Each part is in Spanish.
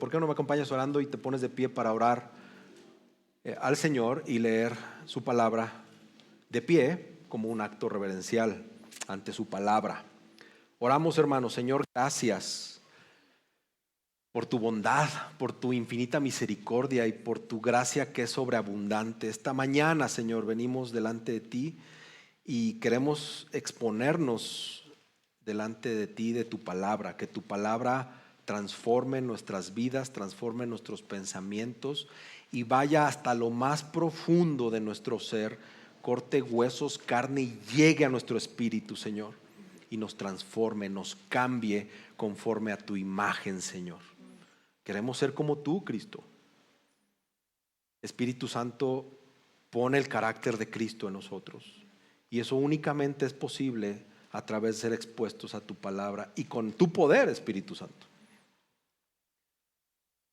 ¿por qué no me acompañas orando y te pones de pie para orar al Señor y leer su palabra de pie como un acto reverencial ante su palabra? Oramos, hermanos. Señor, gracias por tu bondad, por tu infinita misericordia y por tu gracia que es sobreabundante. Esta mañana, Señor, venimos delante de ti y queremos exponernos delante de ti, de tu palabra, que tu palabra transforme nuestras vidas, transforme nuestros pensamientos y vaya hasta lo más profundo de nuestro ser, corte huesos, carne y llegue a nuestro espíritu, Señor, y nos transforme, nos cambie conforme a tu imagen, Señor. Queremos ser como tú, Cristo. Espíritu Santo, pone el carácter de Cristo en nosotros. Y eso únicamente es posible a través de ser expuestos a tu palabra y con tu poder, Espíritu Santo.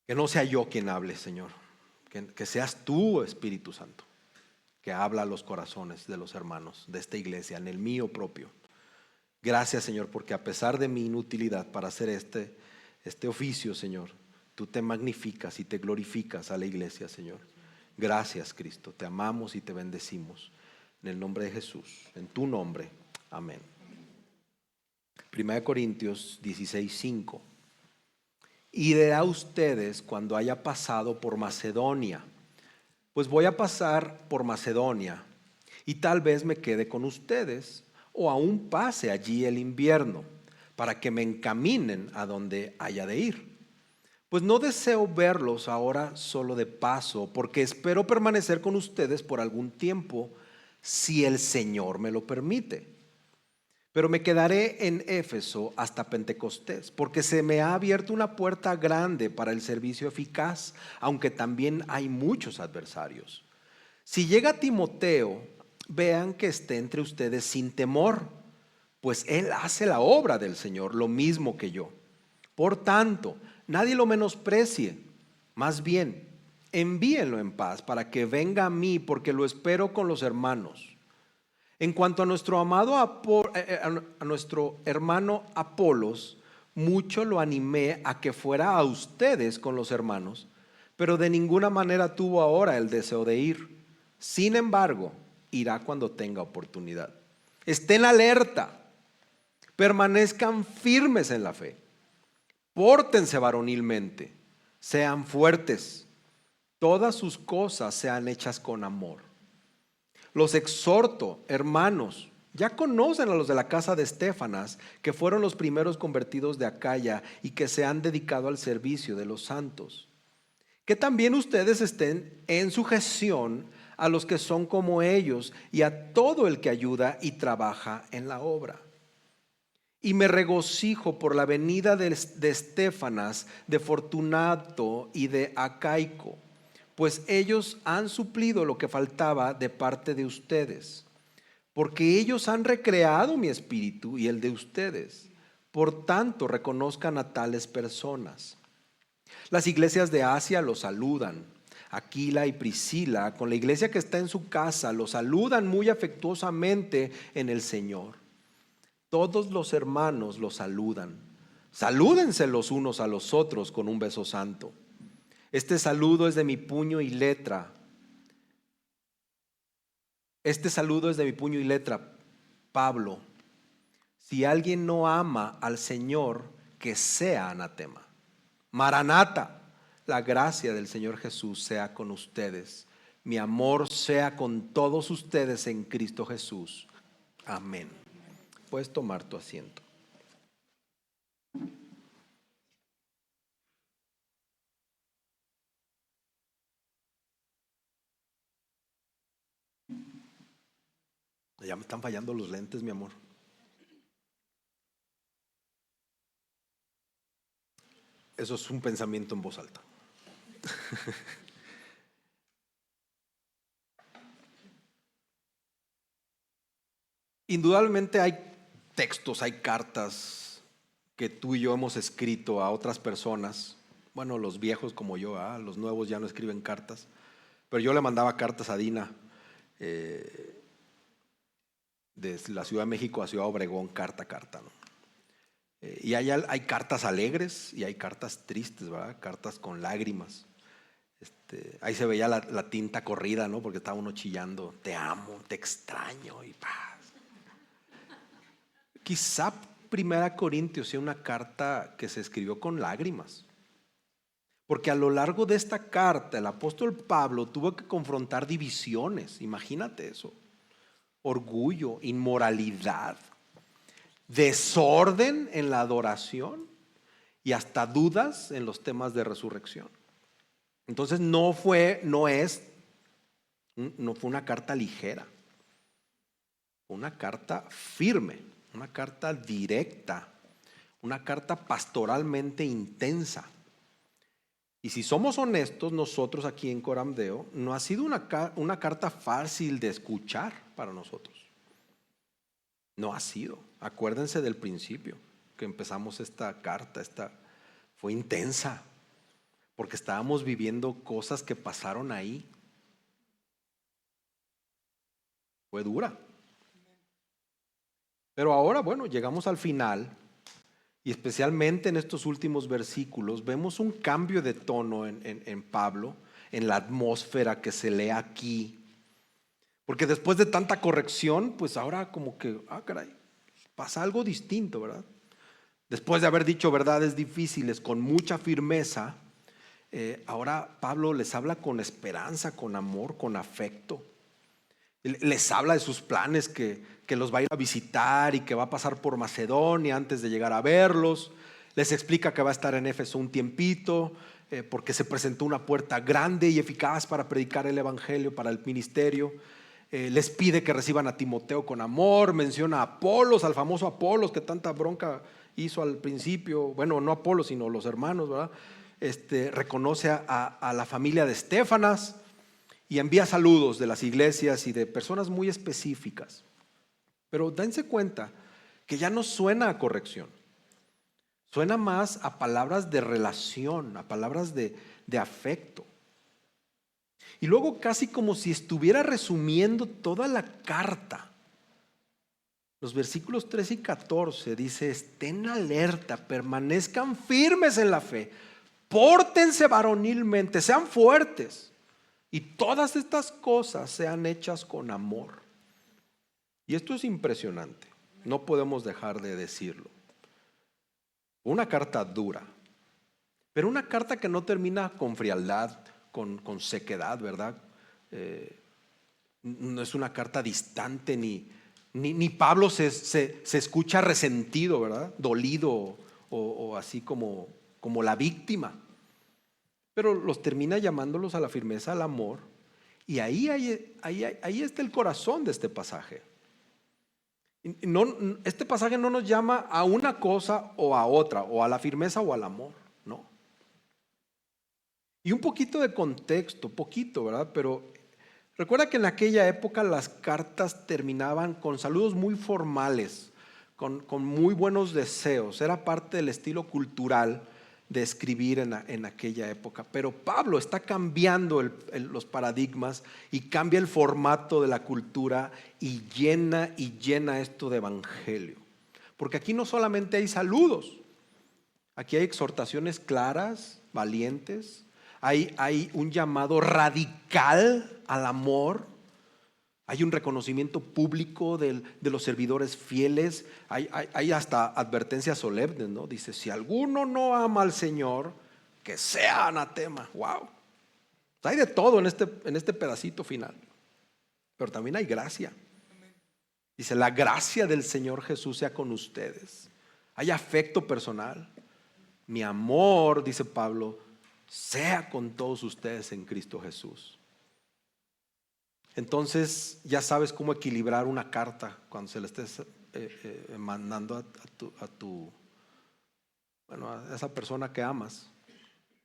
Que no sea yo quien hable, Señor. Que seas tú, Espíritu Santo, que habla a los corazones de los hermanos de esta iglesia, en el mío propio. Gracias, Señor, porque a pesar de mi inutilidad para hacer este oficio, Señor, tú te magnificas y te glorificas a la iglesia, Señor. Gracias, Cristo. Te amamos y te bendecimos. En el nombre de Jesús, en tu nombre. Amén. 1 Corintios 16:5. Y diré a ustedes cuando haya pasado por Macedonia, pues voy a pasar por Macedonia y tal vez me quede con ustedes o aún pase allí el invierno para que me encaminen a donde haya de ir. Pues no deseo verlos ahora solo de paso, porque espero permanecer con ustedes por algún tiempo, si el Señor me lo permite. Pero me quedaré en Éfeso hasta Pentecostés, porque se me ha abierto una puerta grande para el servicio eficaz, aunque también hay muchos adversarios. Si llega Timoteo, vean que esté entre ustedes sin temor, pues él hace la obra del Señor, lo mismo que yo. Por tanto, nadie lo menosprecie, más bien, envíenlo en paz para que venga a mí, porque lo espero con los hermanos. En cuanto a nuestro a nuestro hermano Apolos, mucho lo animé a que fuera a ustedes con los hermanos, pero de ninguna manera tuvo ahora el deseo de ir. Sin embargo, irá cuando tenga oportunidad. Estén alerta, permanezcan firmes en la fe, pórtense varonilmente, sean fuertes, todas sus cosas sean hechas con amor. Los exhorto, hermanos, ya conocen a los de la casa de Estéfanas, que fueron los primeros convertidos de Acaya y que se han dedicado al servicio de los santos. Que también ustedes estén en sujeción a los que son como ellos y a todo el que ayuda y trabaja en la obra. Y me regocijo por la venida de Estéfanas, de Fortunato y de Acaico, pues ellos han suplido lo que faltaba de parte de ustedes, porque ellos han recreado mi espíritu y el de ustedes. Por tanto, reconozcan a tales personas. Las iglesias de Asia los saludan. Aquila y Priscila, con la iglesia que está en su casa, los saludan muy afectuosamente en el Señor. Todos los hermanos los saludan. Salúdense los unos a los otros con un beso santo. Este saludo es de mi puño y letra. Este saludo es de mi puño y letra, Pablo. Si alguien no ama al Señor, que sea anatema. Maranata, la gracia del Señor Jesús sea con ustedes. Mi amor sea con todos ustedes en Cristo Jesús. Amén. Puedes tomar tu asiento. Ya me están fallando los lentes, mi amor. Eso es un pensamiento en voz alta. Indudablemente hay textos, hay cartas que tú y yo hemos escrito a otras personas. Bueno, los viejos como yo, los nuevos ya no escriben cartas. Pero yo le mandaba cartas a Dina desde la Ciudad de México a Ciudad Obregón, carta a carta, ¿no? Y hay cartas alegres y hay cartas tristes, ¿verdad? Cartas con lágrimas. Ahí se veía la tinta corrida, ¿no? Porque estaba uno chillando, te amo, te extraño y paz. Quizá Primera Corintios sea una carta que se escribió con lágrimas. Porque a lo largo de esta carta el apóstol Pablo tuvo que confrontar divisiones, imagínate eso. Orgullo, inmoralidad, desorden en la adoración y hasta dudas en los temas de resurrección. Entonces no fue una carta ligera, fue una carta firme, una carta directa, una carta pastoralmente intensa. Y si somos honestos, nosotros aquí en Coram Deo, no ha sido una carta fácil de escuchar para nosotros. No ha sido. Acuérdense del principio que empezamos esta carta, fue intensa, porque estábamos viviendo cosas que pasaron ahí. Fue dura. Pero ahora, bueno, llegamos al final. Y especialmente en estos últimos versículos vemos un cambio de tono en Pablo, en la atmósfera que se lee aquí. Porque después de tanta corrección, pues ahora como que, caray, pasa algo distinto, ¿verdad? Después de haber dicho verdades difíciles con mucha firmeza, ahora Pablo les habla con esperanza, con amor, con afecto. Les habla de sus planes que los va a ir a visitar y que va a pasar por Macedonia antes de llegar a verlos. Les explica que va a estar en Éfeso un tiempito porque se presentó una puerta grande y eficaz para predicar el evangelio, para el ministerio. Les pide que reciban a Timoteo con amor. Menciona a Apolos, al famoso Apolos que tanta bronca hizo al principio. Bueno, no Apolos sino los hermanos, ¿verdad? Reconoce a la familia de Estéfanas y envía saludos de las iglesias y de personas muy específicas. Pero dense cuenta que ya no suena a corrección, suena más a palabras de relación, a palabras de afecto. Y luego casi como si estuviera resumiendo toda la carta. Los versículos 13 y 14 dice: estén alerta, permanezcan firmes en la fe, pórtense varonilmente, sean fuertes. Y todas estas cosas sean hechas con amor. Y esto es impresionante, no podemos dejar de decirlo. Una carta dura, pero una carta que no termina con frialdad, con sequedad, ¿verdad? No es una carta distante, ni Pablo se escucha resentido, ¿verdad? Dolido o así como la víctima. Pero los termina llamándolos a la firmeza, al amor. Y ahí está el corazón de este pasaje. Este pasaje no nos llama a una cosa o a otra, o a la firmeza o al amor, no. Y un poquito de contexto, poquito, ¿verdad? Pero recuerda que en aquella época las cartas terminaban con saludos muy formales, con muy buenos deseos. Era parte del estilo cultural de escribir en aquella época. Pero Pablo está cambiando los paradigmas y cambia el formato de la cultura y llena esto de evangelio. Porque aquí no solamente hay saludos, aquí hay exhortaciones claras, valientes, hay un llamado radical al amor. Hay un reconocimiento público de los servidores fieles. Hay hasta advertencias solemnes, ¿no? Dice: si alguno no ama al Señor, que sea anatema. Wow. Hay de todo en este pedacito final. Pero también hay gracia. Dice: la gracia del Señor Jesús sea con ustedes. Hay afecto personal. Mi amor, dice Pablo, sea con todos ustedes en Cristo Jesús. Entonces ya sabes cómo equilibrar una carta cuando se la estés mandando a esa persona que amas.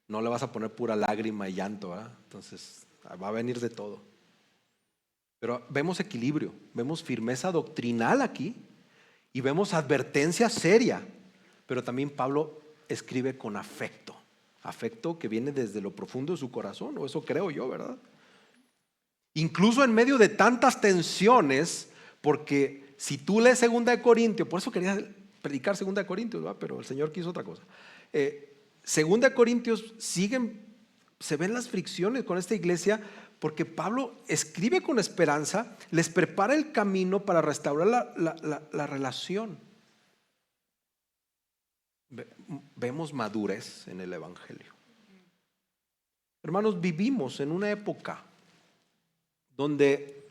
No le vas a poner pura lágrima y llanto, ¿verdad? Entonces va a venir de todo. Pero vemos equilibrio, vemos firmeza doctrinal aquí y vemos advertencia seria. Pero también Pablo escribe con afecto que viene desde lo profundo de su corazón, o eso creo yo, ¿verdad? Incluso en medio de tantas tensiones, porque si tú lees 2 Corintios, por eso quería predicar 2 Corintios, ¿verdad? Pero el Señor quiso otra cosa. 2 Corintios se ven las fricciones con esta iglesia porque Pablo escribe con esperanza, les prepara el camino para restaurar la relación. Vemos madurez en el Evangelio. Hermanos, vivimos en una época donde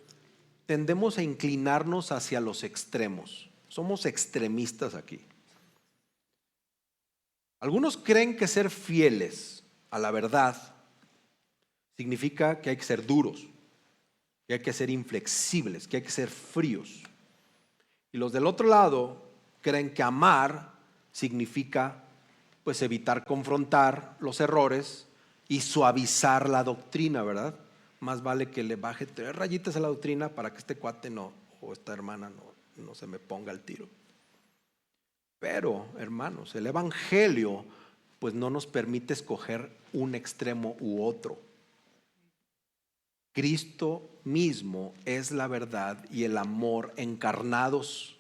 tendemos a inclinarnos hacia los extremos. Somos extremistas aquí. Algunos creen que ser fieles a la verdad significa que hay que ser duros, que hay que ser inflexibles, que hay que ser fríos. Y los del otro lado creen que amar significa pues evitar confrontar los errores y suavizar la doctrina, ¿verdad? Más vale que le baje 3 rayitas a la doctrina para que este cuate o esta hermana no se me ponga al tiro. Pero, hermanos, el Evangelio pues no nos permite escoger un extremo u otro. Cristo mismo es la verdad y el amor encarnados.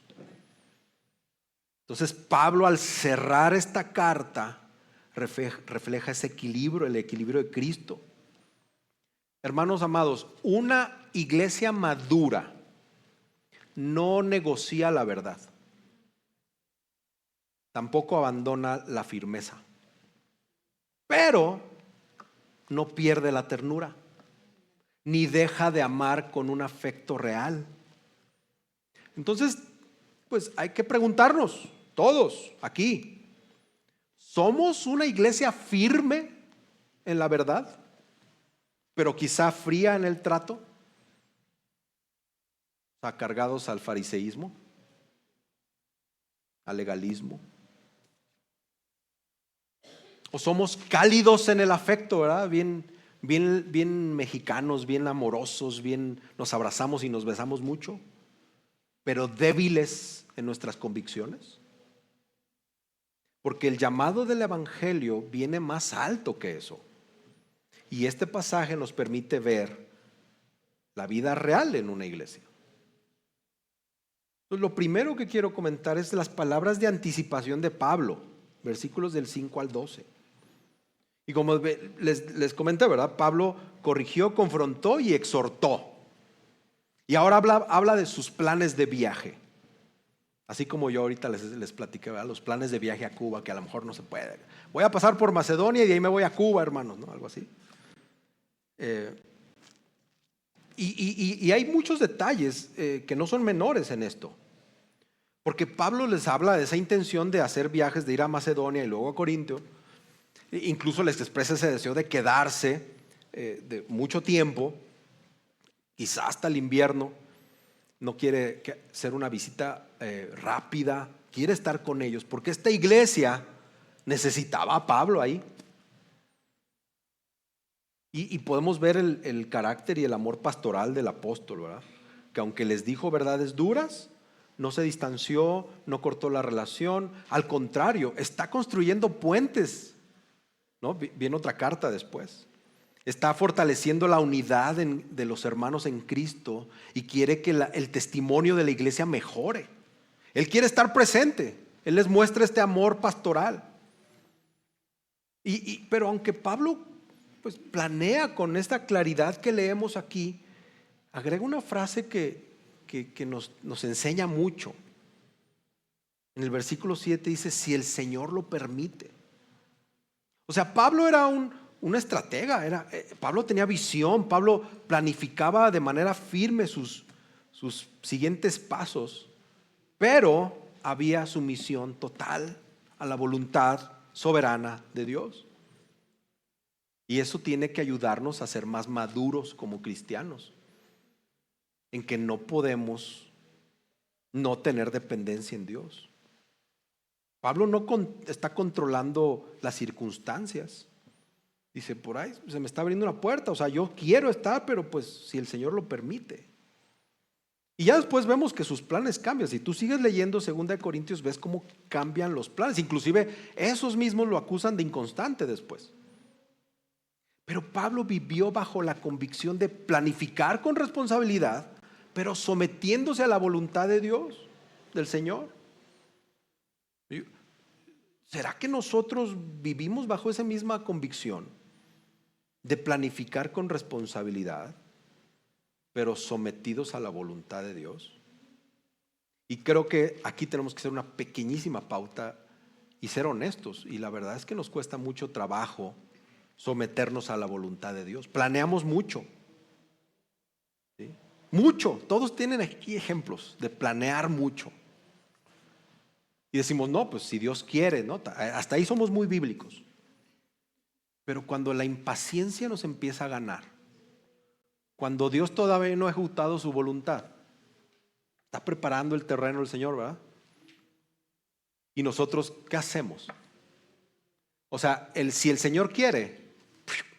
Entonces Pablo, al cerrar esta carta, refleja ese equilibrio, el equilibrio de Cristo. Hermanos amados, una iglesia madura no negocia la verdad, tampoco abandona la firmeza, pero no pierde la ternura, ni deja de amar con un afecto real. Entonces, pues hay que preguntarnos, todos aquí, ¿somos una iglesia firme en la verdad, pero quizá fría en el trato? O sea, cargados al fariseísmo, al legalismo. O somos cálidos en el afecto, ¿verdad? Bien mexicanos, bien amorosos, bien nos abrazamos y nos besamos mucho, pero débiles en nuestras convicciones. Porque el llamado del Evangelio viene más alto que eso. Y este pasaje nos permite ver la vida real en una iglesia. Entonces, lo primero que quiero comentar es las palabras de anticipación de Pablo, versículos del 5 al 12. Y como les comenté, ¿verdad? Pablo corrigió, confrontó y exhortó. Y ahora habla de sus planes de viaje. Así como yo ahorita les platiqué, ¿verdad? Los planes de viaje a Cuba, que a lo mejor no se puede. Voy a pasar por Macedonia y de ahí me voy a Cuba, hermanos, ¿no? Algo así. Y hay muchos detalles que no son menores en esto. Porque Pablo les habla de esa intención de hacer viajes, de ir a Macedonia y luego a Corintio. Incluso les expresa ese deseo de quedarse de mucho tiempo, quizás hasta el invierno. No quiere ser una visita rápida, quiere estar con ellos, porque esta iglesia necesitaba a Pablo ahí. Y podemos ver el carácter y el amor pastoral del apóstol, ¿verdad? Que aunque les dijo verdades duras, no se distanció, no cortó la relación, al contrario, está construyendo puentes, ¿no? Viene otra carta después. Está fortaleciendo la unidad de los hermanos en Cristo y quiere que el testimonio de la iglesia mejore. Él quiere estar presente. Él les muestra este amor pastoral. Pero aunque Pablo pues planea con esta claridad que leemos aquí, agrega una frase que nos enseña mucho. En el versículo 7 dice: si el Señor lo permite. O sea, Pablo era un estratega, Pablo tenía visión, Pablo planificaba de manera firme sus siguientes pasos, pero había sumisión total a la voluntad soberana de Dios. Y eso tiene que ayudarnos a ser más maduros como cristianos, en que no podemos no tener dependencia en Dios. Pablo no está controlando las circunstancias. Dice, por ahí se me está abriendo una puerta, o sea, yo quiero estar, pero pues si el Señor lo permite. Y ya después vemos que sus planes cambian. Si tú sigues leyendo 2 Corintios, ves cómo cambian los planes. Inclusive esos mismos lo acusan de inconstante después. Pero Pablo vivió bajo la convicción de planificar con responsabilidad, pero sometiéndose a la voluntad de Dios, del Señor. ¿Será que nosotros vivimos bajo esa misma convicción de planificar con responsabilidad, pero sometidos a la voluntad de Dios? Y creo que aquí tenemos que hacer una pequeñísima pauta y ser honestos. Y la verdad es que nos cuesta mucho trabajo someternos a la voluntad de Dios. Planeamos mucho, ¿sí? Mucho. Todos tienen aquí ejemplos de planear mucho. Y decimos, no, pues si Dios quiere, ¿no? Hasta ahí somos muy bíblicos. Pero cuando la impaciencia nos empieza a ganar, cuando Dios todavía no ha ejecutado su voluntad, está preparando el terreno el Señor, ¿verdad? Y nosotros, ¿qué hacemos? O sea, si el Señor quiere,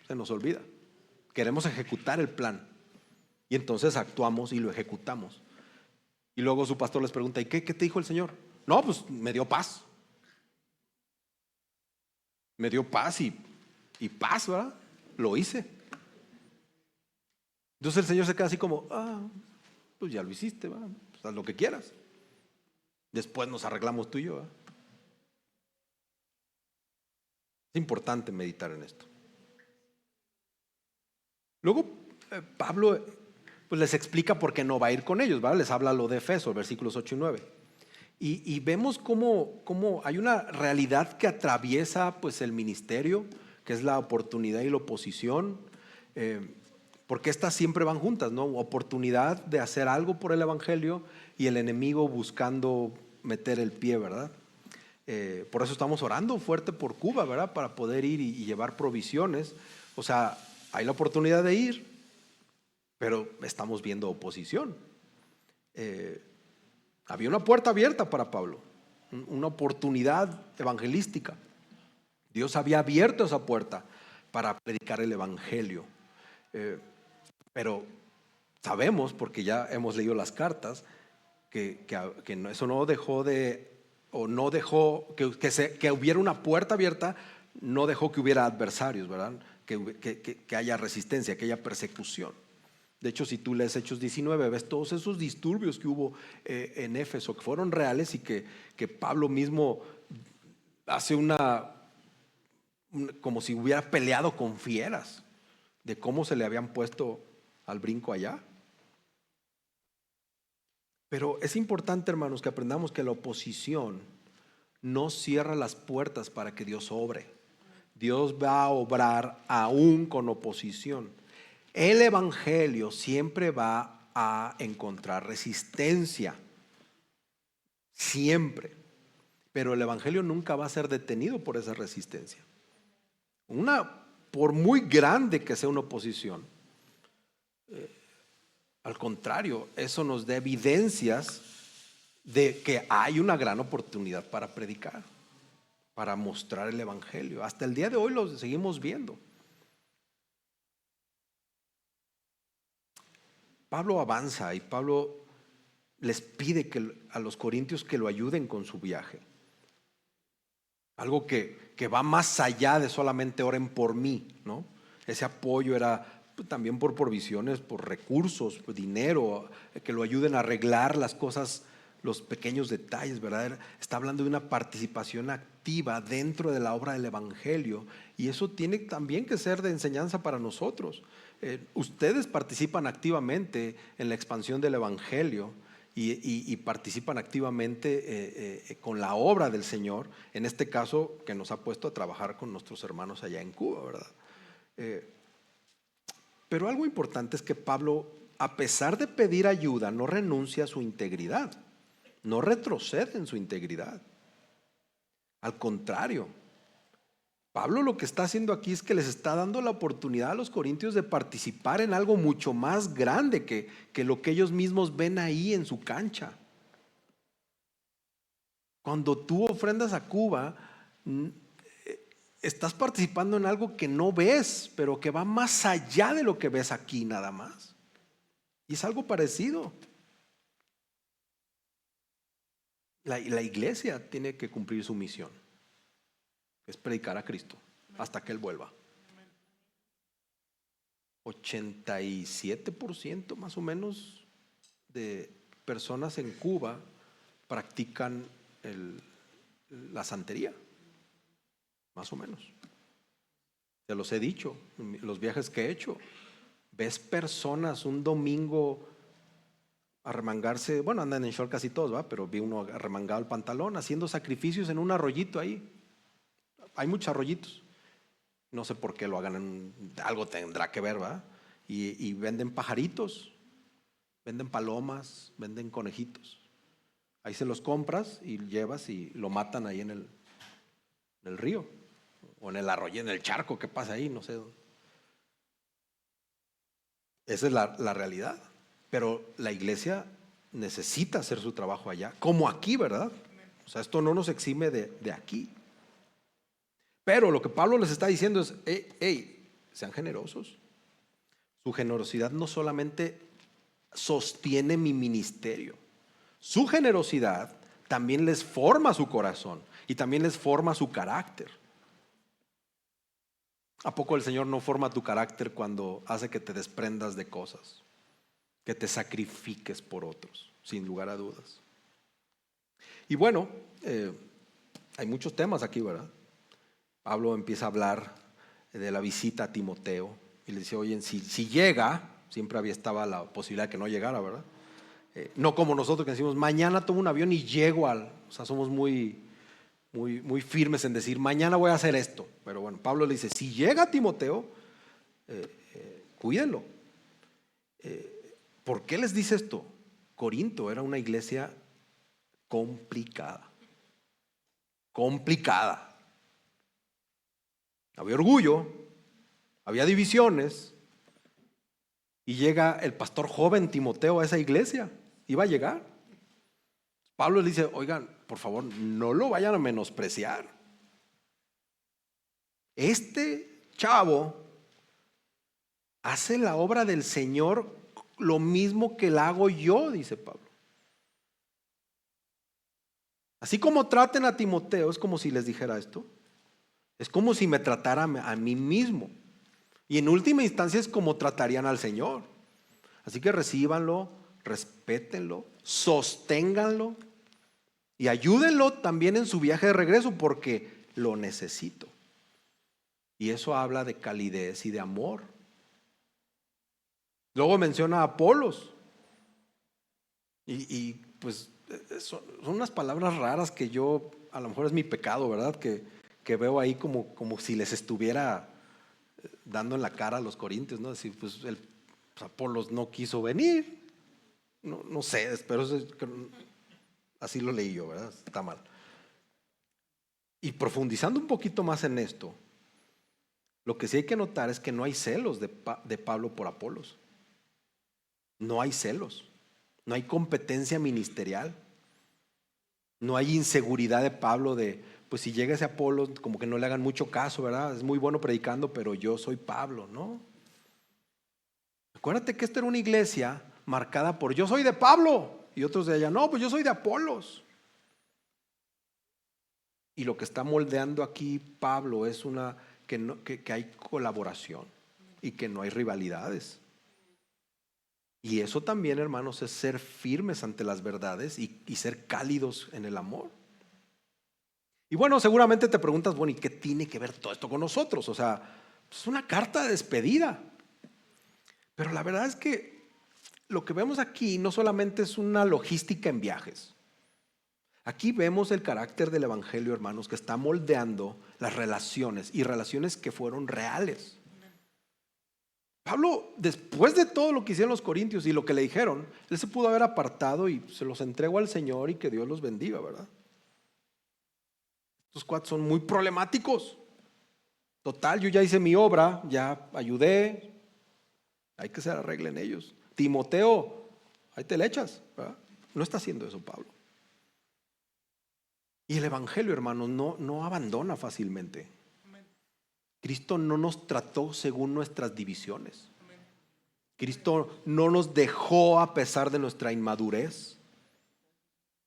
se nos olvida. Queremos ejecutar el plan. Y entonces actuamos y lo ejecutamos. Y luego su pastor les pregunta, ¿y qué te dijo el Señor? No, pues me dio paz. Me dio paz y paz, ¿verdad? Lo hice. Entonces el Señor se queda así como, pues ya lo hiciste, ¿verdad? Pues haz lo que quieras. Después nos arreglamos tú y yo, ¿verdad? Es importante meditar en esto. Luego Pablo pues les explica por qué no va a ir con ellos, ¿verdad? Les habla lo de Efeso, versículos 8 y 9. Y vemos cómo hay una realidad que atraviesa pues el ministerio, que es la oportunidad y la oposición, porque estas siempre van juntas, ¿no? Oportunidad de hacer algo por el evangelio y el enemigo buscando meter el pie, ¿verdad? Por eso estamos orando fuerte por Cuba, ¿verdad? Para poder ir y llevar provisiones. O sea, hay la oportunidad de ir, pero estamos viendo oposición. Había una puerta abierta para Pablo, una oportunidad evangelística. Dios había abierto esa puerta para predicar el evangelio. Pero sabemos, porque ya hemos leído las cartas, que eso no dejó de, o no dejó que hubiera una puerta abierta, no dejó que hubiera adversarios, ¿verdad? Que haya resistencia, que haya persecución. De hecho, si tú lees Hechos 19, ves todos esos disturbios que hubo en Éfeso, que fueron reales y que Pablo mismo hace como si hubiera peleado con fieras, de cómo se le habían puesto al brinco allá. Pero es importante, hermanos, que aprendamos que la oposición no cierra las puertas para que Dios obre. Dios va a obrar aún con oposición. El evangelio siempre va a encontrar resistencia, siempre, pero el evangelio nunca va a ser detenido por esa resistencia. Por muy grande que sea una oposición, al contrario, eso nos da evidencias de que hay una gran oportunidad para predicar, para mostrar el evangelio. Hasta el día de hoy lo seguimos viendo. Pablo avanza y Pablo les pide a los corintios que lo ayuden con su viaje. Algo que va más allá de solamente oren por mí, ¿no? Ese apoyo era también por provisiones, por recursos, por dinero, que lo ayuden a arreglar las cosas, los pequeños detalles, ¿verdad? Está hablando de una participación activa dentro de la obra del evangelio, y eso tiene también que ser de enseñanza para nosotros. Ustedes participan activamente en la expansión del evangelio y participan activamente con la obra del Señor, en este caso que nos ha puesto a trabajar con nuestros hermanos allá en Cuba, ¿verdad? Pero algo importante es que Pablo, a pesar de pedir ayuda, no renuncia a su integridad, no retrocede en su integridad. Al contrario, Pablo lo que está haciendo aquí es que les está dando la oportunidad a los corintios de participar en algo mucho más grande que lo que ellos mismos ven ahí en su cancha. Cuando tú ofrendas a Cuba, estás participando en algo que no ves, pero que va más allá de lo que ves aquí nada más. Y es algo parecido. La iglesia tiene que cumplir su misión, es predicar a Cristo hasta que Él vuelva. 87% más o menos de personas en Cuba practican la santería. más o menos. Te los he dicho, los viajes que he hecho. Ves personas un domingo arremangarse, bueno, andan en short casi todos, ¿va? Pero vi uno arremangado el pantalón, haciendo sacrificios en un arroyito ahí. Hay muchos arroyitos. No sé por qué lo hagan, algo tendrá que ver, ¿va? Y venden pajaritos, venden palomas, venden conejitos. Ahí se los compras y llevas y lo matan ahí en el río o en el arroyo, en el charco que pasa ahí, no sé. Esa es la realidad. Pero la iglesia necesita hacer su trabajo allá, como aquí, ¿verdad? O sea, esto no nos exime de aquí. Pero lo que Pablo les está diciendo es, hey, sean generosos. Su generosidad no solamente sostiene mi ministerio, su generosidad también les forma su corazón y también les forma su carácter. ¿A poco el Señor no forma tu carácter cuando hace que te desprendas de cosas, que te sacrifiques por otros, sin lugar a dudas? Y bueno, hay muchos temas aquí, ¿verdad? Pablo empieza a hablar de la visita a Timoteo y le dice, oye, si llega, siempre estaba la posibilidad de que no llegara, ¿verdad? No como nosotros que decimos, mañana tomo un avión y llego o sea, somos muy firmes en decir, mañana voy a hacer esto. Pero bueno, Pablo le dice, si llega Timoteo, cuídenlo. ¿Por qué les dice esto? Corinto era una iglesia complicada. Había orgullo, había divisiones, y llega el pastor joven Timoteo a esa iglesia. Iba a llegar. Pablo le dice, oigan, por favor, no lo vayan a menospreciar. Este chavo hace la obra del Señor lo mismo que la hago yo, dice Pablo. Así como traten a Timoteo, es como si les dijera esto. Es como si me tratara a mí mismo. Y en última instancia es como tratarían al Señor. Así que recíbanlo, respétenlo, sosténganlo y ayúdenlo también en su viaje de regreso porque lo necesito. Y eso habla de calidez y de amor. Luego menciona a Apolos. Y pues son unas palabras raras que yo, a lo mejor es mi pecado, ¿verdad? Que veo ahí como si les estuviera dando en la cara a los corintios, ¿no? Decir, pues Apolos no quiso venir. No sé, pero así lo leí yo, ¿verdad? Está mal. Y profundizando un poquito más en esto, lo que sí hay que notar es que no hay celos de Pablo por Apolos. No hay celos. No hay competencia ministerial. No hay inseguridad de Pablo de, pues si llega ese Apolo, como que no le hagan mucho caso, ¿verdad? Es muy bueno predicando, pero yo soy Pablo, ¿no? Acuérdate que esta era una iglesia marcada por, yo soy de Pablo. Y otros de allá, no, pues yo soy de Apolos. Y lo que está moldeando aquí Pablo es que hay colaboración y que no hay rivalidades. Y eso también, hermanos, es ser firmes ante las verdades y ser cálidos en el amor. Y bueno, seguramente te preguntas, bueno, ¿y qué tiene que ver todo esto con nosotros? O sea, es una carta de despedida. Pero la verdad es que lo que vemos aquí no solamente es una logística en viajes. Aquí vemos el carácter del evangelio, hermanos, que está moldeando las relaciones y relaciones que fueron reales. Pablo, después de todo lo que hicieron los corintios y lo que le dijeron, él se pudo haber apartado y se los entregó al Señor y que Dios los bendiga, ¿verdad? Estos cuatro son muy problemáticos. Total, yo ya hice mi obra, ya ayudé, hay que se arreglen ellos. Timoteo, ahí te le echas, ¿verdad? No está haciendo eso Pablo. Y el evangelio, hermanos, no abandona fácilmente. Cristo no nos trató según nuestras divisiones. Cristo no nos dejó a pesar de nuestra inmadurez.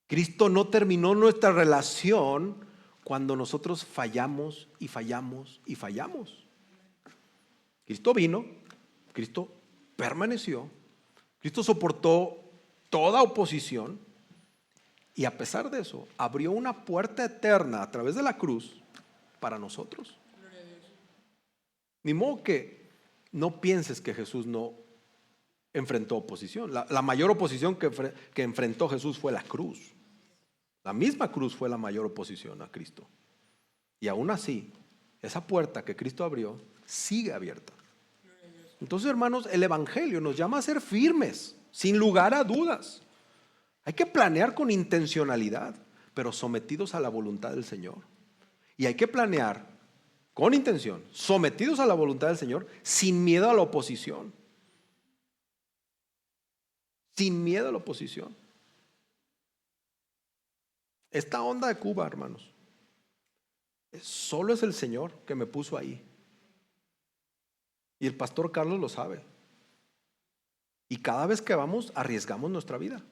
Cristo no terminó nuestra relación cuando nosotros fallamos y fallamos y fallamos. Cristo vino, Cristo permaneció, Cristo soportó toda oposición y a pesar de eso abrió una puerta eterna a través de la cruz para nosotros. Ni modo que no pienses que Jesús no enfrentó oposición. La mayor oposición que enfrentó Jesús fue la cruz. La misma cruz fue la mayor oposición a Cristo. Y aún así, esa puerta que Cristo abrió sigue abierta. Entonces, hermanos, el Evangelio nos llama a ser firmes, sin lugar a dudas. Hay que planear con intencionalidad, pero sometidos a la voluntad del Señor. Y hay que planear con intención, sometidos a la voluntad del Señor, sin miedo a la oposición. Sin miedo a la oposición. Esta onda de Cuba, hermanos, solo es el Señor que me puso ahí. Y el pastor Carlos lo sabe. Y cada vez que vamos, arriesgamos nuestra vida.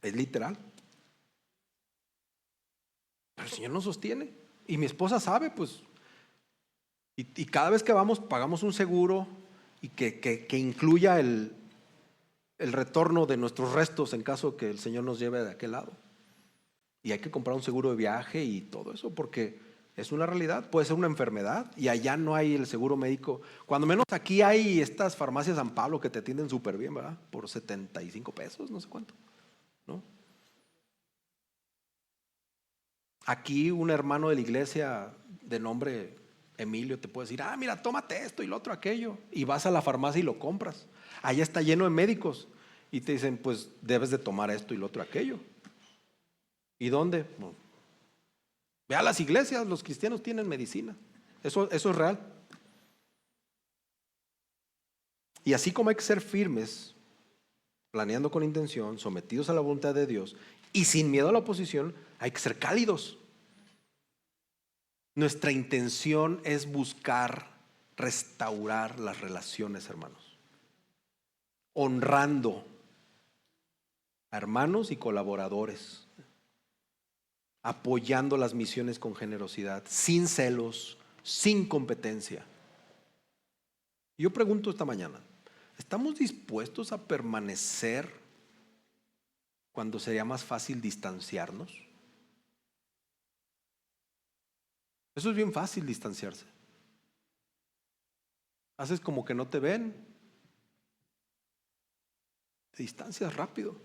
Es literal. Pero el Señor nos sostiene. Y mi esposa sabe, pues. Y cada vez que vamos, pagamos un seguro y que incluya el retorno de nuestros restos en caso que el Señor nos lleve de aquel lado. Y hay que comprar un seguro de viaje y todo eso, porque es una realidad. Puede ser una enfermedad y allá no hay el seguro médico. Cuando menos aquí hay estas farmacias San Pablo que te atienden súper bien, ¿verdad? Por 75 pesos, no sé cuánto, ¿no? Aquí un hermano de la iglesia de nombre Emilio te puede decir, mira, tómate esto y lo otro, aquello. Y vas a la farmacia y lo compras. Allá está lleno de médicos y te dicen, pues debes de tomar esto y lo otro, aquello. ¿Y dónde? Bueno, ve a las iglesias, los cristianos tienen medicina. Eso es real. Y así como hay que ser firmes, planeando con intención, sometidos a la voluntad de Dios y sin miedo a la oposición, hay que ser cálidos. Nuestra intención es buscar restaurar las relaciones, hermanos, honrando a hermanos y colaboradores, apoyando las misiones con generosidad, sin celos, sin competencia. Yo pregunto esta mañana, ¿estamos dispuestos a permanecer cuando sería más fácil distanciarnos? Eso es bien fácil, distanciarse. Haces como que no te ven, te distancias rápido.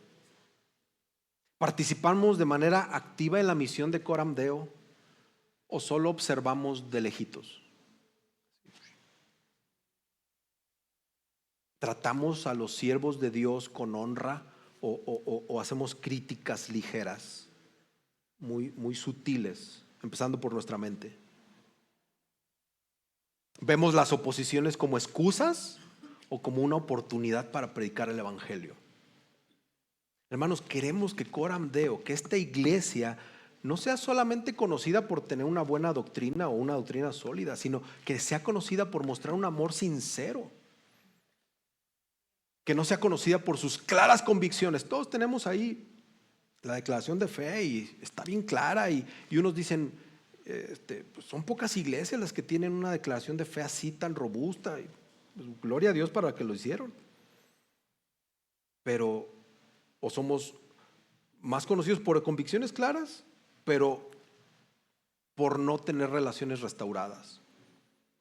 ¿Participamos de manera activa en la misión de Coram Deo o solo observamos de lejitos? ¿Tratamos a los siervos de Dios con honra o hacemos críticas ligeras, muy sutiles, empezando por nuestra mente? ¿Vemos las oposiciones como excusas o como una oportunidad para predicar el Evangelio? Hermanos, queremos que Coram Deo, que esta iglesia no sea solamente conocida por tener una buena doctrina o una doctrina sólida, sino que sea conocida por mostrar un amor sincero. Que no sea conocida por sus claras convicciones. Todos tenemos ahí la declaración de fe y está bien clara y unos dicen, pues son pocas iglesias las que tienen una declaración de fe así tan robusta. Y, pues, gloria a Dios para que lo hicieron. Pero o somos más conocidos por convicciones claras, pero por no tener relaciones restauradas.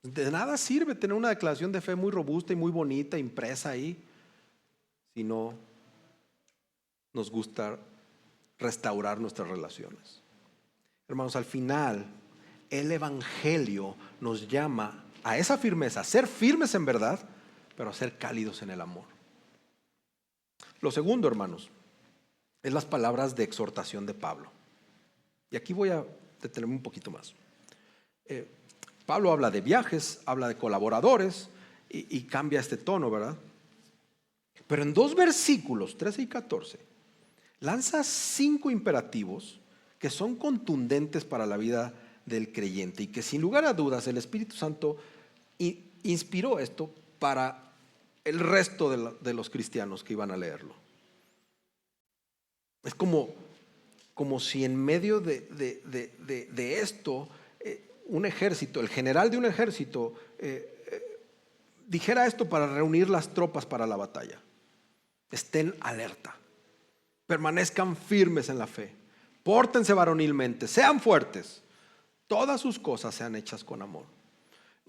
De nada sirve tener una declaración de fe muy robusta y muy bonita impresa ahí si no nos gusta restaurar nuestras relaciones. Hermanos, al final el Evangelio nos llama a esa firmeza, a ser firmes en verdad, pero a ser cálidos en el amor. Lo segundo, hermanos, es las palabras de exhortación de Pablo. Y aquí voy a detenerme un poquito más. Pablo habla de viajes, habla de colaboradores y cambia este tono, ¿verdad? Pero en 2 versículos, 13 y 14, lanza 5 imperativos que son contundentes para la vida del creyente y que sin lugar a dudas el Espíritu Santo inspiró esto para el resto de los cristianos que iban a leerlo. Es como si en medio de esto un ejército, el general de un ejército dijera esto para reunir las tropas para la batalla. Estén alerta, permanezcan firmes en la fe, pórtense varonilmente, sean fuertes, todas sus cosas sean hechas con amor.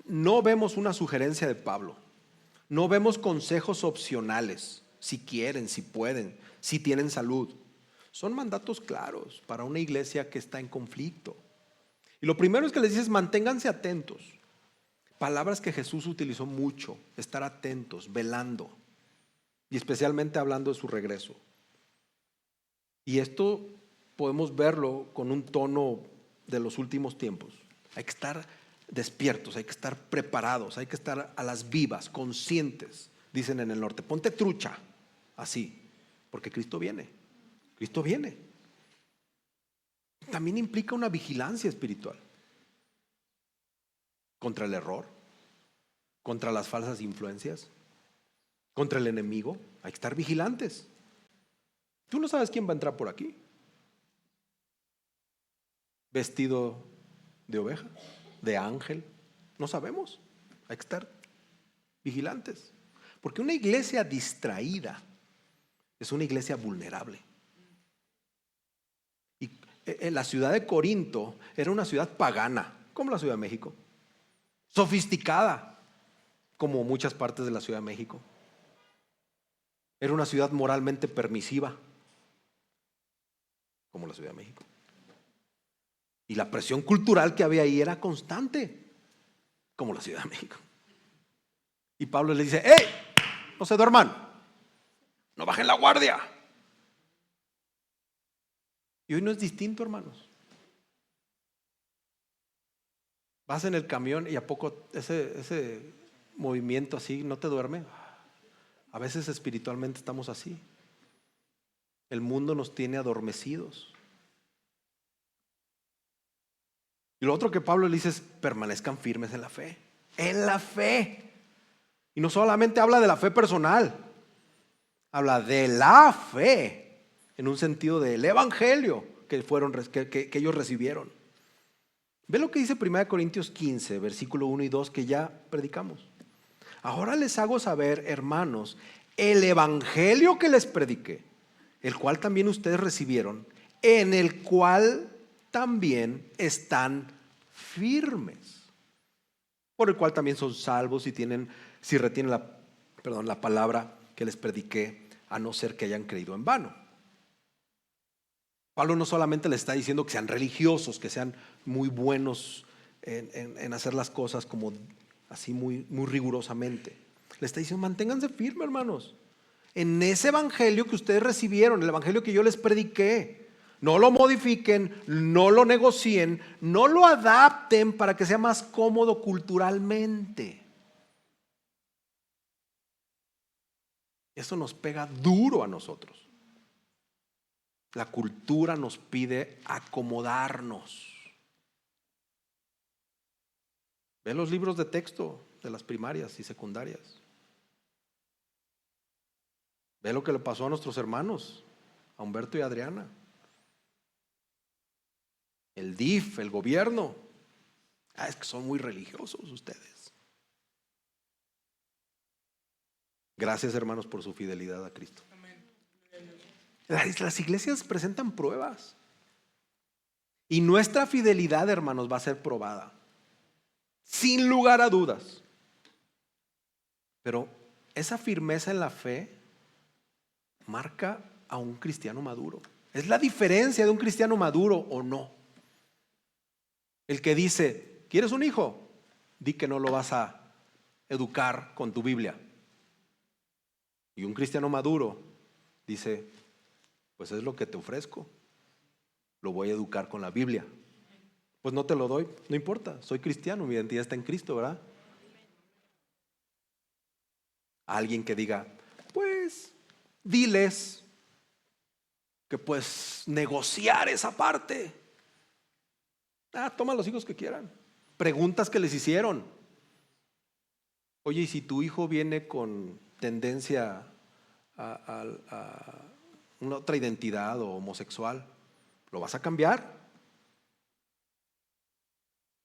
No vemos una sugerencia de Pablo. No vemos consejos opcionales, si quieren, si pueden, si tienen salud. Son mandatos claros para una iglesia que está en conflicto. Y lo primero es que les dices, manténganse atentos. Palabras que Jesús utilizó mucho: estar atentos, velando, y especialmente hablando de su regreso. Y esto podemos verlo con un tono de los últimos tiempos. Hay que estar despiertos, hay que estar preparados, hay que estar a las vivas, conscientes, dicen en el norte. Ponte trucha, así, porque Cristo viene. Cristo viene. También implica una vigilancia espiritual contra el error, contra las falsas influencias, contra el enemigo. Hay que estar vigilantes. Tú no sabes quién va a entrar por aquí vestido de oveja, de ángel. No sabemos. Hay que estar vigilantes, porque una iglesia distraída es una iglesia vulnerable. Y la ciudad de Corinto era una ciudad pagana, como la Ciudad de México, sofisticada, como muchas partes de la Ciudad de México. Era una ciudad moralmente permisiva, como la Ciudad de México. Y la presión cultural que había ahí era constante, como la Ciudad de México. Y Pablo le dice: ¡hey! No se duerman, no bajen la guardia. Y hoy no es distinto, hermanos. Vas en el camión y a poco ese movimiento así no te duerme. A veces espiritualmente estamos así. El mundo nos tiene adormecidos. Y lo otro que Pablo le dice es: permanezcan firmes en la fe. En la fe. Y no solamente habla de la fe personal, habla de la fe, en un sentido del evangelio que ellos recibieron. Ve lo que dice 1 Corintios 15, versículo 1 y 2, que ya predicamos. Ahora les hago saber, hermanos, el evangelio que les prediqué, el cual también ustedes recibieron, en el cual también están firmes, por el cual también son salvos si retienen la palabra que les prediqué, a no ser que hayan creído en vano. Pablo no solamente les está diciendo que sean religiosos, que sean muy buenos en hacer las cosas como así muy, muy rigurosamente. Le está diciendo: manténganse firmes, hermanos, en ese evangelio que ustedes recibieron, el evangelio que yo les prediqué. No lo modifiquen, no lo negocien, no lo adapten para que sea más cómodo culturalmente. Eso nos pega duro a nosotros. La cultura nos pide acomodarnos. Ve los libros de texto de las primarias y secundarias. Ve lo que le pasó a nuestros hermanos, a Humberto y Adriana. El DIF, el gobierno. Es que son muy religiosos ustedes. Gracias, hermanos, por su fidelidad a Cristo. Las iglesias presentan pruebas. Y nuestra fidelidad, hermanos, va a ser probada, sin lugar a dudas. Pero esa firmeza en la fe marca a un cristiano maduro. Es la diferencia de un cristiano maduro o no. El que dice: ¿quieres un hijo? Di que no lo vas a educar con tu Biblia. Y un cristiano maduro dice: pues es lo que te ofrezco, lo voy a educar con la Biblia. Pues no te lo doy, no importa, soy cristiano, mi identidad está en Cristo, ¿verdad? Alguien que diga: pues diles que puedes negociar esa parte. Toma los hijos que quieran. Preguntas que les hicieron: oye, ¿y si tu hijo viene con tendencia a una otra identidad o homosexual, lo vas a cambiar?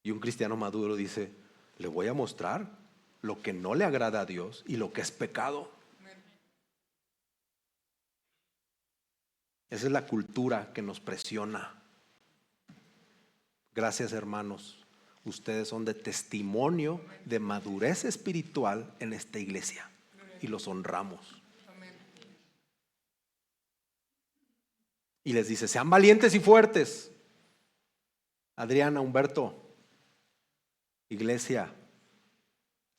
Y un cristiano maduro dice: le voy a mostrar lo que no le agrada a Dios y lo que es pecado. Esa es la cultura que nos presiona. Gracias, hermanos. Ustedes son de testimonio de madurez espiritual en esta iglesia y los honramos. Y les dice, sean valientes y fuertes. Adriana, Humberto, iglesia,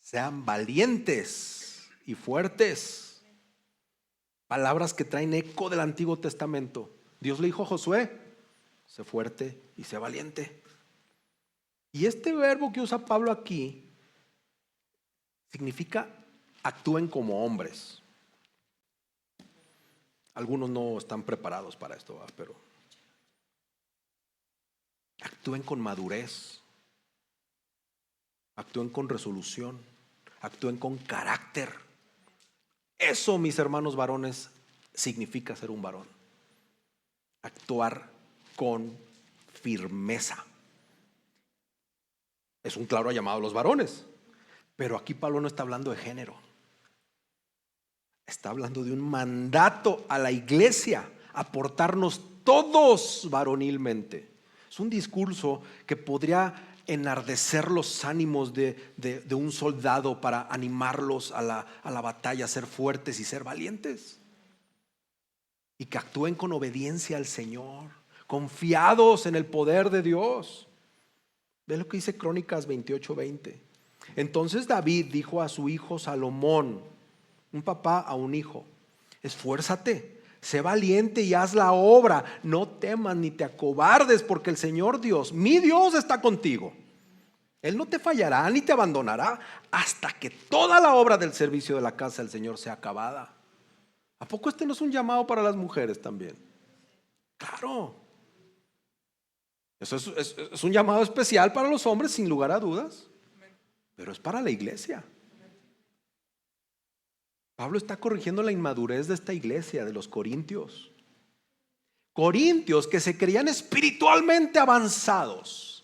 sean valientes y fuertes. Palabras que traen eco del Antiguo Testamento. Dios le dijo a Josué, sé fuerte y sé valiente. Y este verbo que usa Pablo aquí significa actúen como hombres. Algunos no están preparados para esto, pero actúen con madurez, actúen con resolución, actúen con carácter. Eso, mis hermanos varones, significa ser un varón. Actuar con firmeza. Es un claro llamado a los varones, pero aquí Pablo no está hablando de género. Está hablando de un mandato a la iglesia a portarnos todos varonilmente. Es un discurso que podría enardecer los ánimos de un soldado para animarlos a la batalla, a ser fuertes y ser valientes. Y que actúen con obediencia al Señor, confiados en el poder de Dios. Ve lo que dice Crónicas 28:20. Entonces David dijo a su hijo Salomón, un papá a un hijo, esfuérzate, sé valiente y haz la obra, no temas ni te acobardes, porque el Señor Dios, mi Dios, está contigo. Él no te fallará ni te abandonará hasta que toda la obra del servicio de la casa del Señor sea acabada. ¿A poco este no es un llamado para las mujeres también? Claro. Eso es un llamado especial para los hombres, sin lugar a dudas, pero es para la iglesia. Pablo está corrigiendo la inmadurez de esta iglesia, de los corintios. Corintios que se creían espiritualmente avanzados.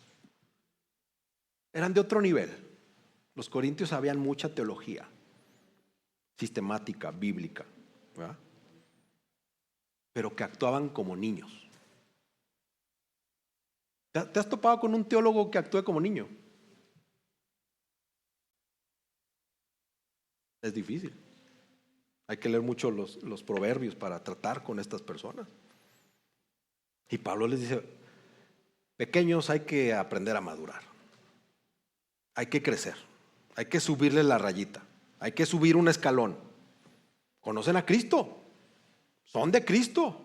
Eran de otro nivel. Los corintios sabían mucha teología sistemática, bíblica, ¿verdad? Pero que actuaban como niños. ¿Te has topado con un teólogo que actúe como niño? Es difícil. Hay que leer mucho los proverbios para tratar con estas personas. Y Pablo les dice, pequeños, hay que aprender a madurar. Hay que crecer. Hay que subirle la rayita. Hay que subir un escalón. ¿Conocen a Cristo? Son de Cristo.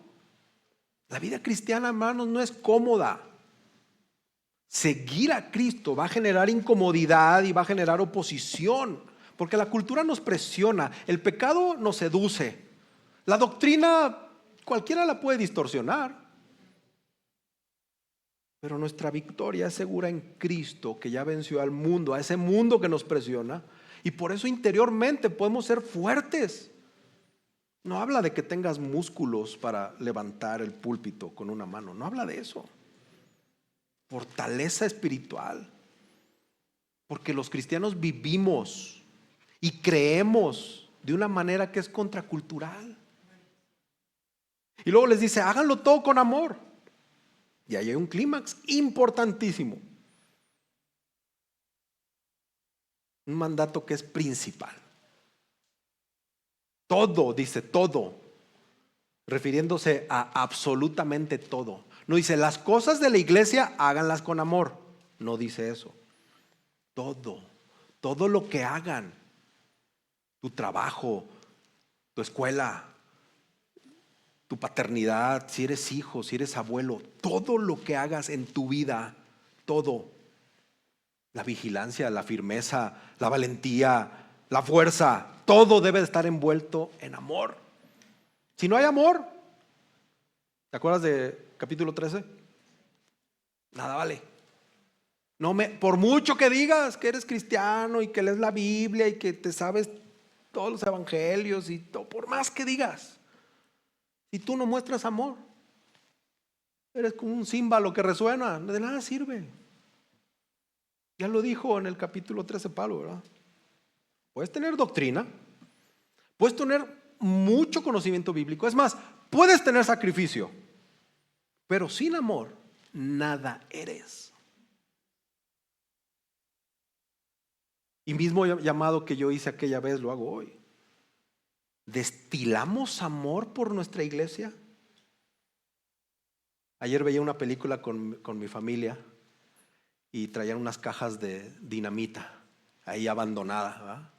La vida cristiana, hermanos, no es cómoda. Seguir a Cristo va a generar incomodidad y va a generar oposición, porque la cultura nos presiona, el pecado nos seduce, la doctrina cualquiera la puede distorsionar, pero nuestra victoria es segura en Cristo, que ya venció al mundo, a ese mundo que nos presiona, y por eso interiormente podemos ser fuertes. No habla de que tengas músculos para levantar el púlpito con una mano, no habla de eso. Fortaleza espiritual, porque los cristianos vivimos y creemos de una manera que es contracultural. Y luego les dice, háganlo todo con amor. Y ahí hay un clímax importantísimo, un mandato que es principal. Todo, dice todo, refiriéndose a absolutamente todo. No dice las cosas de la iglesia háganlas con amor, no dice eso. Todo lo que hagan, tu trabajo, tu escuela, tu paternidad, si eres hijo, si eres abuelo, todo lo que hagas en tu vida, todo, la vigilancia, la firmeza, la valentía, la fuerza, todo debe de estar envuelto en amor. Si no hay amor, ¿te acuerdas de capítulo 13? Nada vale. Por mucho que digas que eres cristiano y que lees la Biblia y que te sabes todos los evangelios y todo, por más que digas, si tú no muestras amor, eres como un címbalo que resuena, de nada sirve. Ya lo dijo en el capítulo 13 Pablo, ¿verdad? Puedes tener doctrina, puedes tener mucho conocimiento bíblico, es más, puedes tener sacrificio, pero sin amor nada eres. Y mismo llamado que yo hice aquella vez, lo hago hoy. ¿Destilamos amor por nuestra iglesia? Ayer veía una película con mi familia y traían unas cajas de dinamita ahí abandonada, ¿verdad?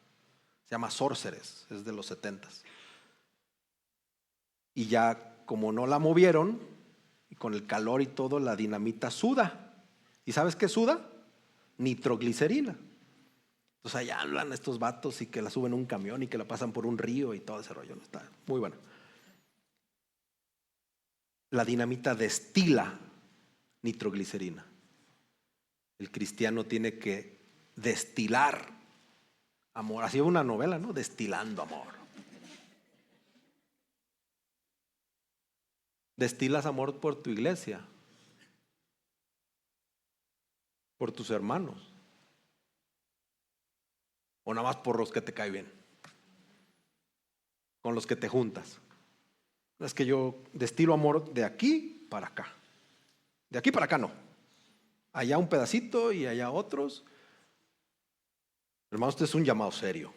Se llama Sorceres, es de los 70s. Y ya como no la movieron, y con el calor y todo, la dinamita suda. ¿Y sabes qué suda? Nitroglicerina. Entonces allá hablan estos vatos y que la suben a un camión y que la pasan por un río y todo ese rollo. ¿No? Está muy bueno. La dinamita destila nitroglicerina. El cristiano tiene que destilar amor. Así es una novela, ¿no? Destilando amor. Destilas amor por tu iglesia, por tus hermanos, o nada más por los que te caen bien, con los que te juntas. Es que yo destilo amor de aquí para acá. De aquí para acá no. Allá un pedacito y allá otros. Hermano, este es un llamado serio.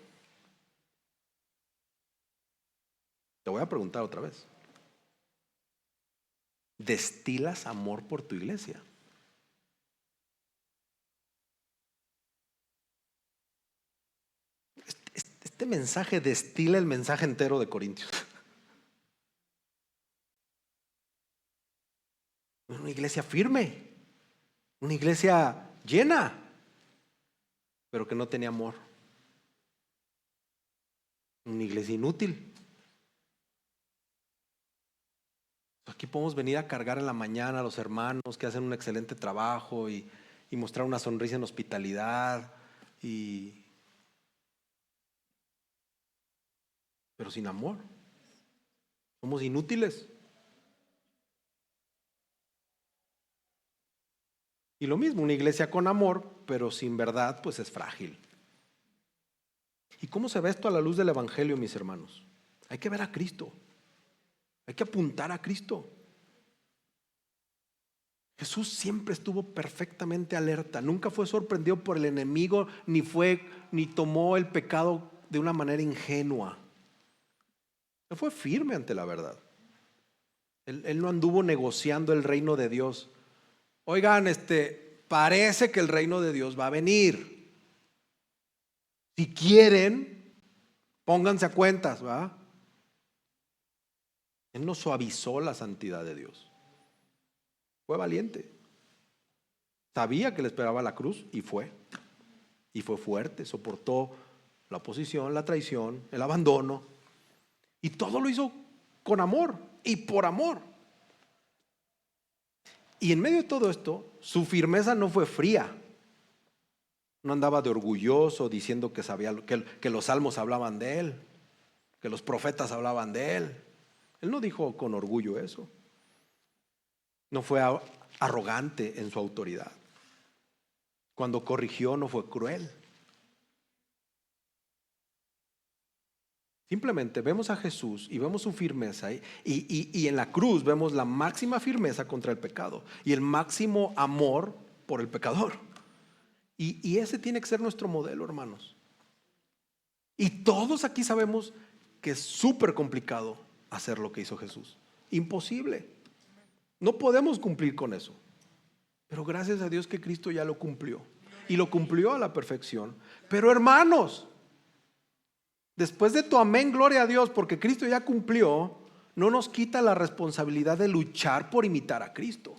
Te voy a preguntar otra vez. ¿Destilas amor por tu iglesia? Este mensaje destila el mensaje entero de Corintios. Una iglesia firme, una iglesia llena, pero que no tenía amor. Una iglesia inútil. Aquí podemos venir a cargar en la mañana a los hermanos que hacen un excelente trabajo y mostrar una sonrisa en hospitalidad, pero sin amor. Somos inútiles. Y lo mismo, una iglesia con amor, pero sin verdad, pues es frágil. ¿Y cómo se ve esto a la luz del Evangelio, mis hermanos? Hay que ver a Cristo. Hay que apuntar a Cristo. Jesús siempre estuvo perfectamente alerta. Nunca fue sorprendido por el enemigo, ni tomó el pecado de una manera ingenua. Él fue firme ante la verdad. Él no anduvo negociando el reino de Dios. Oigan, parece que el reino de Dios va a venir. Si quieren, pónganse a cuentas, ¿va? Él no suavizó la santidad de Dios. Fue valiente. Sabía que le esperaba la cruz y fue. Y fue fuerte, soportó la oposición, la traición, el abandono. Y todo lo hizo con amor y por amor. Y en medio de todo esto, su firmeza no fue fría. No andaba de orgulloso diciendo que sabía que los salmos hablaban de él, que los profetas hablaban de él. Él no dijo con orgullo eso. No fue arrogante en su autoridad. Cuando corrigió no fue cruel. Simplemente vemos a Jesús y vemos su firmeza y en la cruz vemos la máxima firmeza contra el pecado y el máximo amor por el pecador. Y ese tiene que ser nuestro modelo, hermanos. Y todos aquí sabemos que es súper complicado hacer lo que hizo Jesús. Imposible. No podemos cumplir con eso. Pero gracias a Dios que Cristo ya lo cumplió. Y lo cumplió a la perfección. Pero hermanos, después de tu amén, gloria a Dios, porque Cristo ya cumplió, no nos quita la responsabilidad de luchar por imitar a Cristo.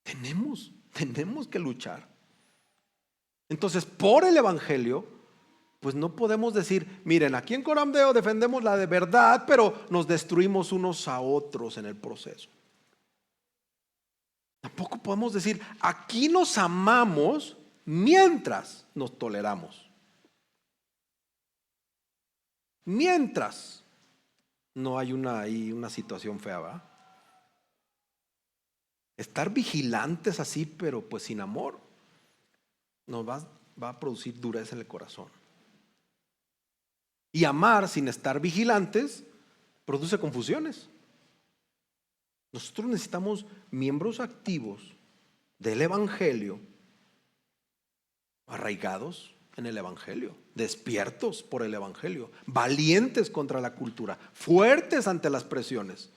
Tenemos que luchar. Entonces, por el Evangelio, pues no podemos decir, miren, aquí en Coramdeo defendemos la de verdad, pero nos destruimos unos a otros en el proceso. Tampoco podemos decir, aquí nos amamos mientras nos toleramos. Mientras no hay una situación fea, ¿va? Estar vigilantes así, pero pues sin amor, nos va a producir dureza en el corazón. Y amar sin estar vigilantes produce confusiones. Nosotros necesitamos miembros activos del Evangelio arraigados en el Evangelio, despiertos por el Evangelio, valientes contra la cultura, fuertes ante las presiones,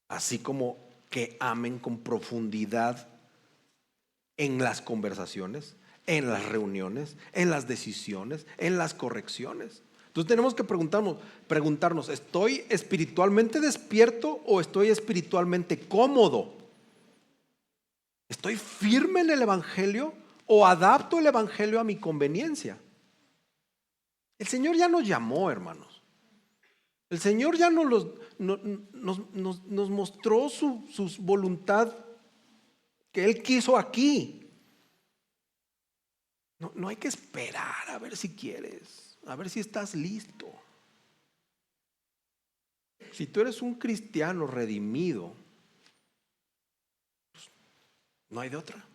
así como que amen con profundidad en las conversaciones, en las reuniones, en las decisiones, en las correcciones. Entonces tenemos que preguntarnos, ¿estoy espiritualmente despierto o estoy espiritualmente cómodo? ¿Estoy firme en el Evangelio o adapto el Evangelio a mi conveniencia? El Señor ya nos llamó, hermanos. El Señor ya nos mostró su voluntad que Él quiso aquí. No hay que esperar a ver si quieres, a ver si estás listo. Si tú eres un cristiano redimido, pues, no hay de otra.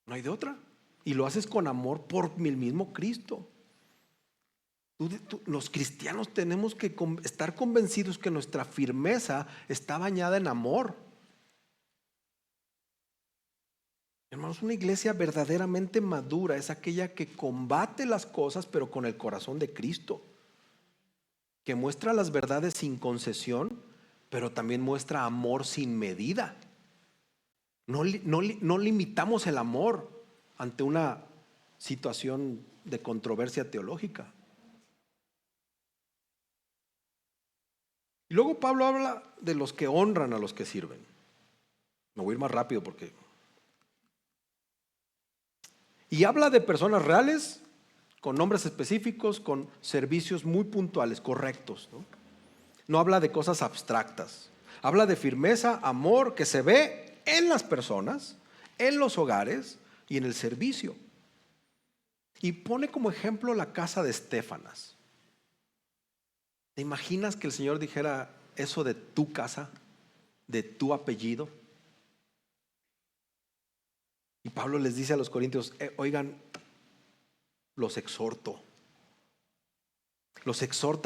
No hay de otra. Y lo haces con amor por el mismo Cristo. Los cristianos tenemos que estar convencidos que nuestra firmeza está bañada en amor. Hermanos, una iglesia verdaderamente madura es aquella que combate las cosas pero con el corazón de Cristo, que muestra las verdades sin concesión, pero también muestra amor sin medida. No limitamos el amor ante una situación de controversia teológica. Y luego Pablo habla de los que honran a los que sirven. Me voy a ir más rápido porque... Y habla de personas reales, con nombres específicos, con servicios muy puntuales, correctos, ¿no? No habla de cosas abstractas. Habla de firmeza, amor, que se ve en las personas, en los hogares y en el servicio. Y pone como ejemplo la casa de Estéfanas. ¿Te imaginas que el Señor dijera eso de tu casa, de tu apellido? Y Pablo les dice a los corintios, oigan, los exhorta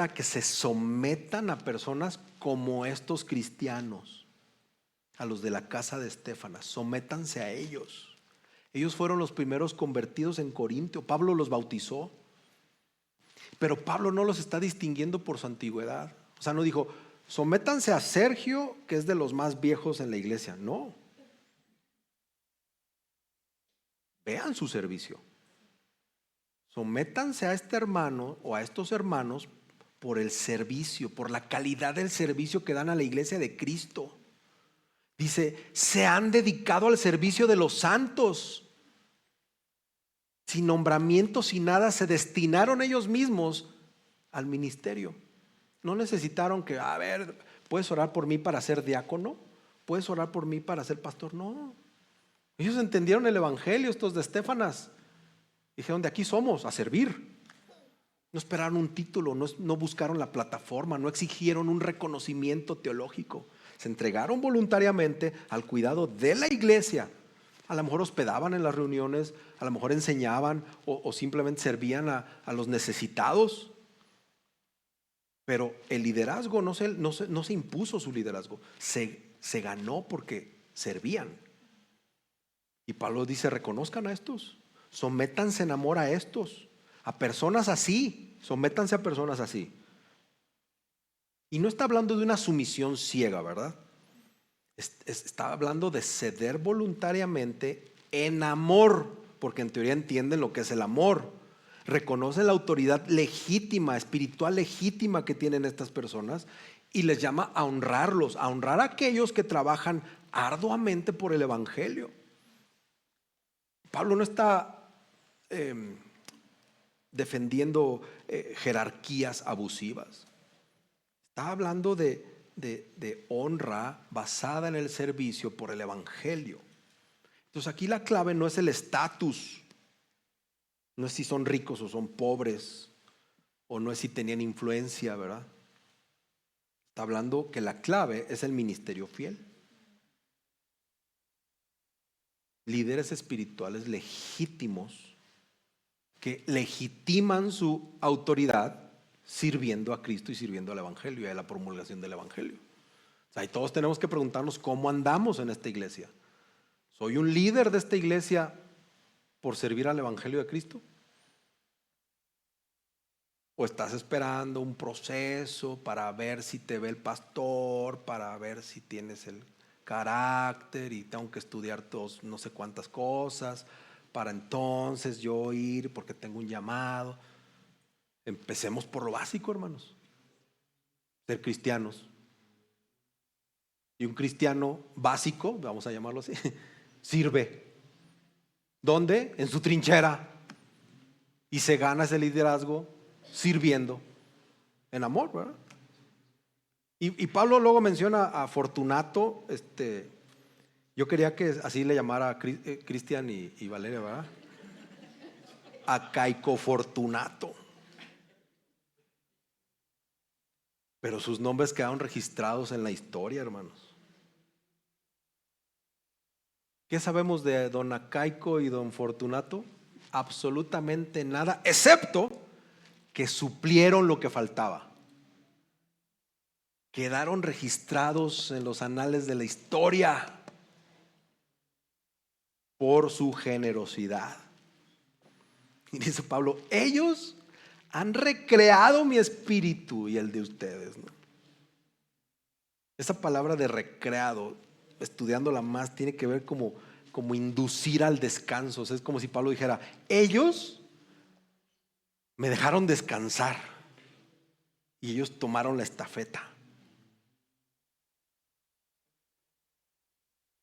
a que se sometan a personas como estos cristianos, a los de la casa de Estéfanas. Sométanse a ellos. Ellos fueron los primeros convertidos en Corintio. Pablo los bautizó. Pero Pablo no los está distinguiendo por su antigüedad. O sea, no dijo, sométanse a Sergio, que es de los más viejos en la iglesia. No. Vean su servicio. Sométanse a este hermano o a estos hermanos por el servicio, por la calidad del servicio que dan a la iglesia de Cristo. Dice, se han dedicado al servicio de los santos. Sin nombramiento, sin nada, se destinaron ellos mismos al ministerio. No necesitaron que, a ver, ¿puedes orar por mí para ser diácono? ¿Puedes orar por mí para ser pastor? No. Ellos entendieron el evangelio, estos de Estéfanas. Dijeron, de aquí somos, a servir. No esperaron un título, no buscaron la plataforma, no exigieron un reconocimiento teológico. Se entregaron voluntariamente al cuidado de la iglesia. A lo mejor hospedaban en las reuniones, a lo mejor enseñaban o simplemente servían a los necesitados. Pero el liderazgo no se impuso, su liderazgo se ganó porque servían. Y Pablo dice, reconozcan a estos, sométanse en amor a estos, a personas así, sométanse a personas así. Y no está hablando de una sumisión ciega, ¿verdad? Está hablando de ceder voluntariamente en amor, porque en teoría entienden lo que es el amor. Reconocen la autoridad legítima, espiritual legítima que tienen estas personas y les llama a honrarlos, a honrar a aquellos que trabajan arduamente por el evangelio. Pablo no está defendiendo jerarquías abusivas. Está hablando de honra basada en el servicio por el evangelio. Entonces aquí la clave no es el estatus, no es si son ricos o son pobres, o no es si tenían influencia, ¿verdad? Está hablando que la clave es el ministerio fiel. Líderes espirituales legítimos que legitiman su autoridad sirviendo a Cristo y sirviendo al evangelio y a la promulgación del evangelio. O sea, y todos tenemos que preguntarnos cómo andamos en esta iglesia. ¿Soy un líder de esta iglesia por servir al Evangelio de Cristo? ¿O estás esperando un proceso para ver si te ve el pastor, para ver si tienes el carácter y tengo que estudiar todos no sé cuántas cosas para entonces yo ir porque tengo un llamado? Empecemos por lo básico, hermanos. Ser cristianos. Y un cristiano básico, vamos a llamarlo así, sirve. ¿Dónde? En su trinchera. Y se gana ese liderazgo sirviendo en amor, ¿verdad? Y Pablo luego menciona a Fortunato. Yo quería que así le llamara a Cristian y Valeria, ¿verdad? A Caico Fortunato. Pero sus nombres quedaron registrados en la historia, hermanos. ¿Qué sabemos de don Acaico y don Fortunato? Absolutamente nada, excepto que suplieron lo que faltaba. Quedaron registrados en los anales de la historia por su generosidad. Y dice Pablo, ellos han recreado mi espíritu y el de ustedes, ¿no? Esa palabra de recreado, estudiándola más, tiene que ver como inducir al descanso. O sea, es como si Pablo dijera, ellos me dejaron descansar y ellos tomaron la estafeta.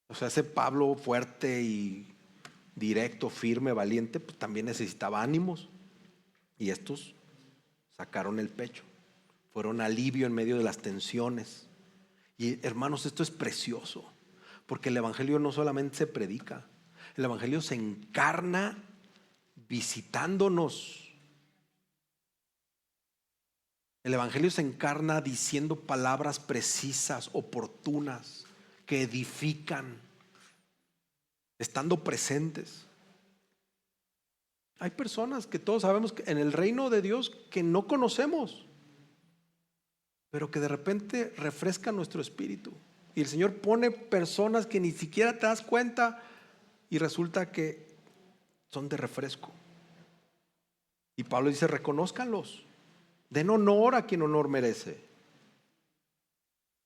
O sea, ese Pablo fuerte y directo, firme, valiente, pues también necesitaba ánimos. Y estos sacaron el pecho, fueron alivio en medio de las tensiones. Y hermanos, esto es precioso, porque el evangelio no solamente se predica, el evangelio se encarna visitándonos. El evangelio se encarna diciendo palabras precisas, oportunas, que edifican, estando presentes. Hay personas que todos sabemos que en el reino de Dios que no conocemos, pero que de repente refrescan nuestro espíritu. Y el Señor pone personas que ni siquiera te das cuenta y resulta que son de refresco. Y Pablo dice, reconózcanlos, den honor a quien honor merece.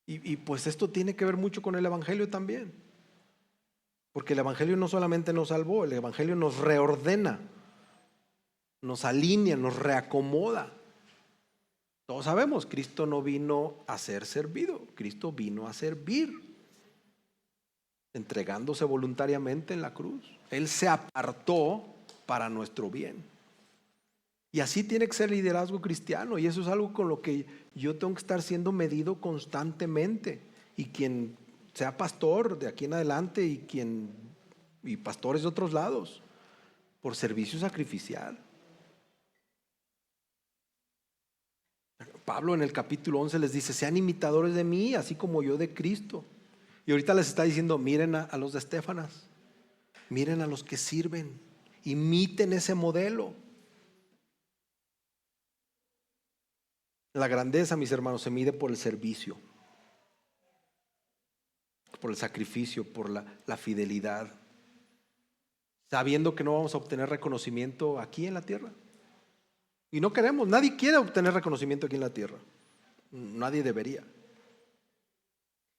Y pues esto tiene que ver mucho con el evangelio también, porque el evangelio no solamente nos salvó, el evangelio nos reordena, nos alinea, nos reacomoda. Todos sabemos, Cristo no vino a ser servido, Cristo vino a servir, entregándose voluntariamente en la cruz. Él se apartó para nuestro bien. Y así tiene que ser el liderazgo cristiano, y eso es algo con lo que yo tengo que estar siendo medido constantemente. Y quien sea pastor de aquí en adelante y pastores de otros lados, por servicio sacrificial. Pablo en el capítulo 11 les dice, sean imitadores de mí, así como yo de Cristo. Y ahorita les está diciendo, miren a los de Estéfanas, miren a los que sirven, imiten ese modelo. La grandeza, mis hermanos, se mide por el servicio, por el sacrificio, por la fidelidad, sabiendo que no vamos a obtener reconocimiento aquí en la tierra. Y no queremos, nadie quiere obtener reconocimiento aquí en la tierra. Nadie debería.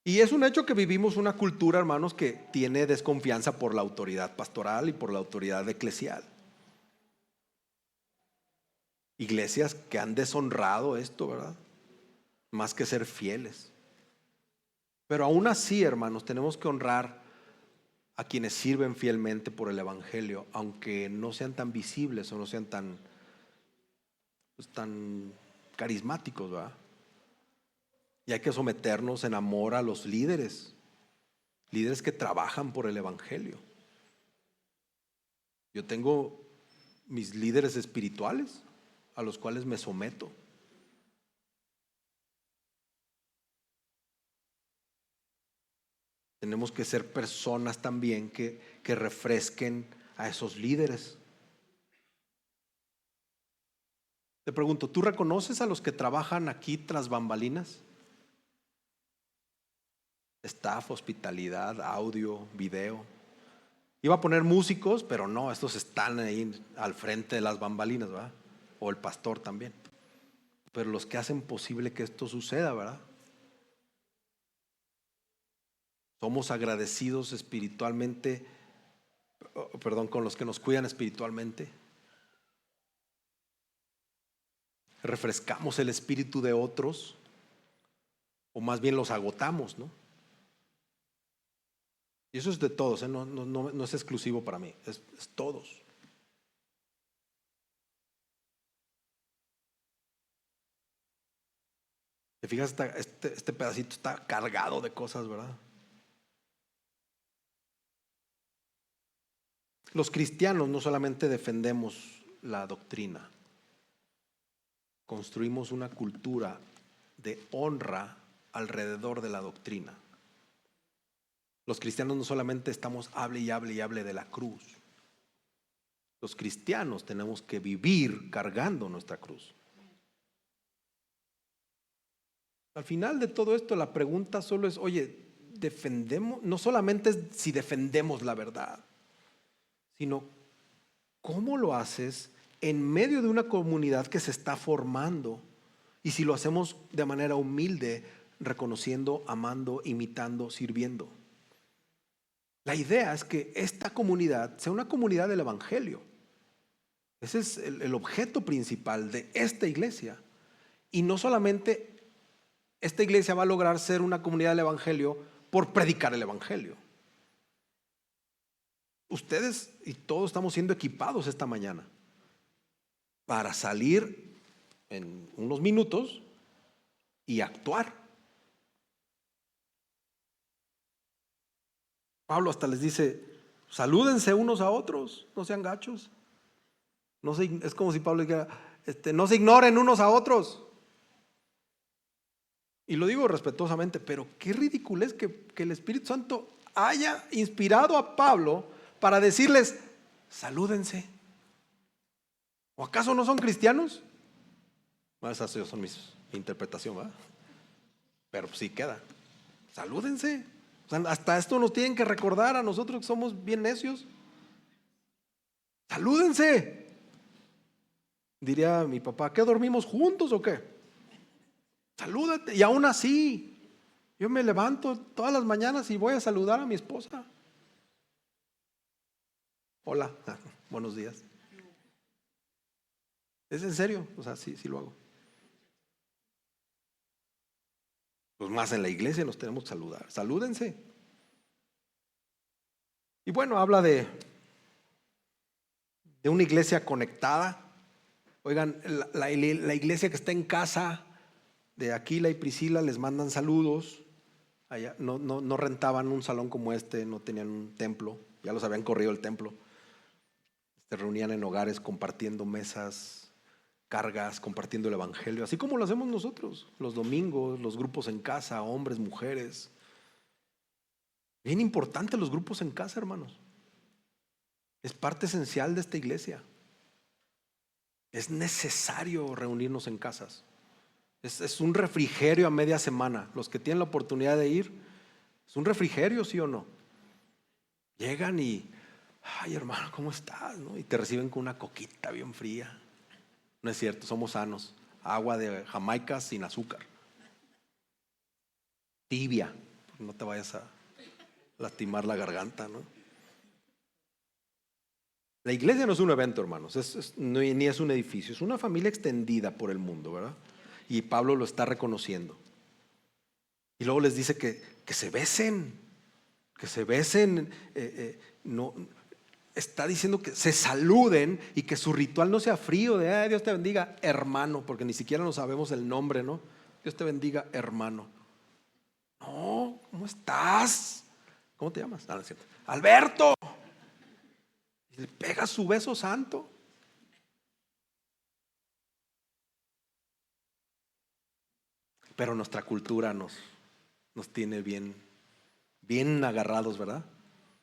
Y es un hecho que vivimos una cultura, hermanos, que tiene desconfianza por la autoridad pastoral y por la autoridad eclesial. Iglesias que han deshonrado esto, ¿verdad? Más que ser fieles. Pero aún así, hermanos, tenemos que honrar a quienes sirven fielmente por el evangelio, aunque no sean tan visibles o no sean tan carismáticos, ¿verdad? Y hay que someternos en amor a los líderes que trabajan por el evangelio. Yo tengo mis líderes espirituales a los cuales me someto. Tenemos que ser personas también que refresquen a esos líderes. Te pregunto, ¿tú reconoces a los que trabajan aquí tras bambalinas? Staff, hospitalidad, audio, video. Iba a poner músicos, pero no, estos están ahí al frente de las bambalinas, ¿verdad? O el pastor también. Pero los que hacen posible que esto suceda, ¿verdad? Somos agradecidos espiritualmente, perdón, con los que nos cuidan espiritualmente. Refrescamos el espíritu de otros, o más bien los agotamos, ¿no? Y eso es de todos, ¿eh? No es exclusivo para mí, es todos. ¿Te fijas? Este pedacito está cargado de cosas, ¿verdad? Los cristianos no solamente defendemos la doctrina, construimos una cultura de honra alrededor de la doctrina. Los cristianos no solamente estamos hable y hable y hable de la cruz. Los cristianos tenemos que vivir cargando nuestra cruz. Al final de todo esto, la pregunta solo es, oye, defendemos, no solamente es si defendemos la verdad, sino cómo lo haces en medio de una comunidad que se está formando, y si lo hacemos de manera humilde, reconociendo, amando, imitando, sirviendo. La idea es que esta comunidad sea una comunidad del evangelio. Ese es el objeto principal de esta iglesia. Y no solamente esta iglesia va a lograr ser una comunidad del evangelio por predicar el evangelio. Ustedes y todos estamos siendo equipados esta mañana para salir en unos minutos y actuar. Pablo hasta les dice, salúdense unos a otros, no sean gachos. Es como si Pablo dijera, no se ignoren unos a otros. Y lo digo respetuosamente, pero qué ridículo es que el Espíritu Santo haya inspirado a Pablo para decirles, salúdense. ¿O acaso no son cristianos? Bueno, esas son mis interpretaciones, ¿verdad? Pero sí queda. Salúdense. O sea, hasta esto nos tienen que recordar a nosotros que somos bien necios. Salúdense. Diría mi papá, ¿qué dormimos juntos o qué? Salúdate. Y aún así, yo me levanto todas las mañanas y voy a saludar a mi esposa. Hola, buenos días. ¿Es en serio? O sea, sí lo hago. Pues más en la iglesia nos tenemos que saludar. Salúdense. Y bueno, habla de una iglesia conectada. Oigan, la iglesia que está en casa de Aquila y Priscila les mandan saludos. Allá no rentaban un salón como este, no tenían un templo, ya los habían corrido el templo. Se reunían en hogares compartiendo mesas, cargas, compartiendo el evangelio, así como lo hacemos nosotros, los domingos, los grupos en casa, hombres, mujeres. Bien importante los grupos en casa, hermanos. Es parte esencial de esta iglesia. Es necesario reunirnos en casas. Es un refrigerio a media semana. Los que tienen la oportunidad de ir, es un refrigerio, ¿sí o no? Llegan y, ay hermano, ¿cómo estás? ¿No? Y te reciben con una coquita bien fría. No es cierto, somos sanos. Agua de Jamaica sin azúcar. Tibia, no te vayas a lastimar la garganta, ¿no? La iglesia no es un evento, hermanos, ni es un edificio, es una familia extendida por el mundo, ¿verdad? Y Pablo lo está reconociendo. Y luego les dice que se besen, no, está diciendo que se saluden y que su ritual no sea frío de Dios te bendiga, hermano, porque ni siquiera no sabemos el nombre, ¿no? Dios te bendiga, hermano. No, ¿cómo estás? ¿Cómo te llamas? No es cierto. Alberto. Y le pega su beso santo. Pero nuestra cultura nos tiene bien agarrados, ¿verdad?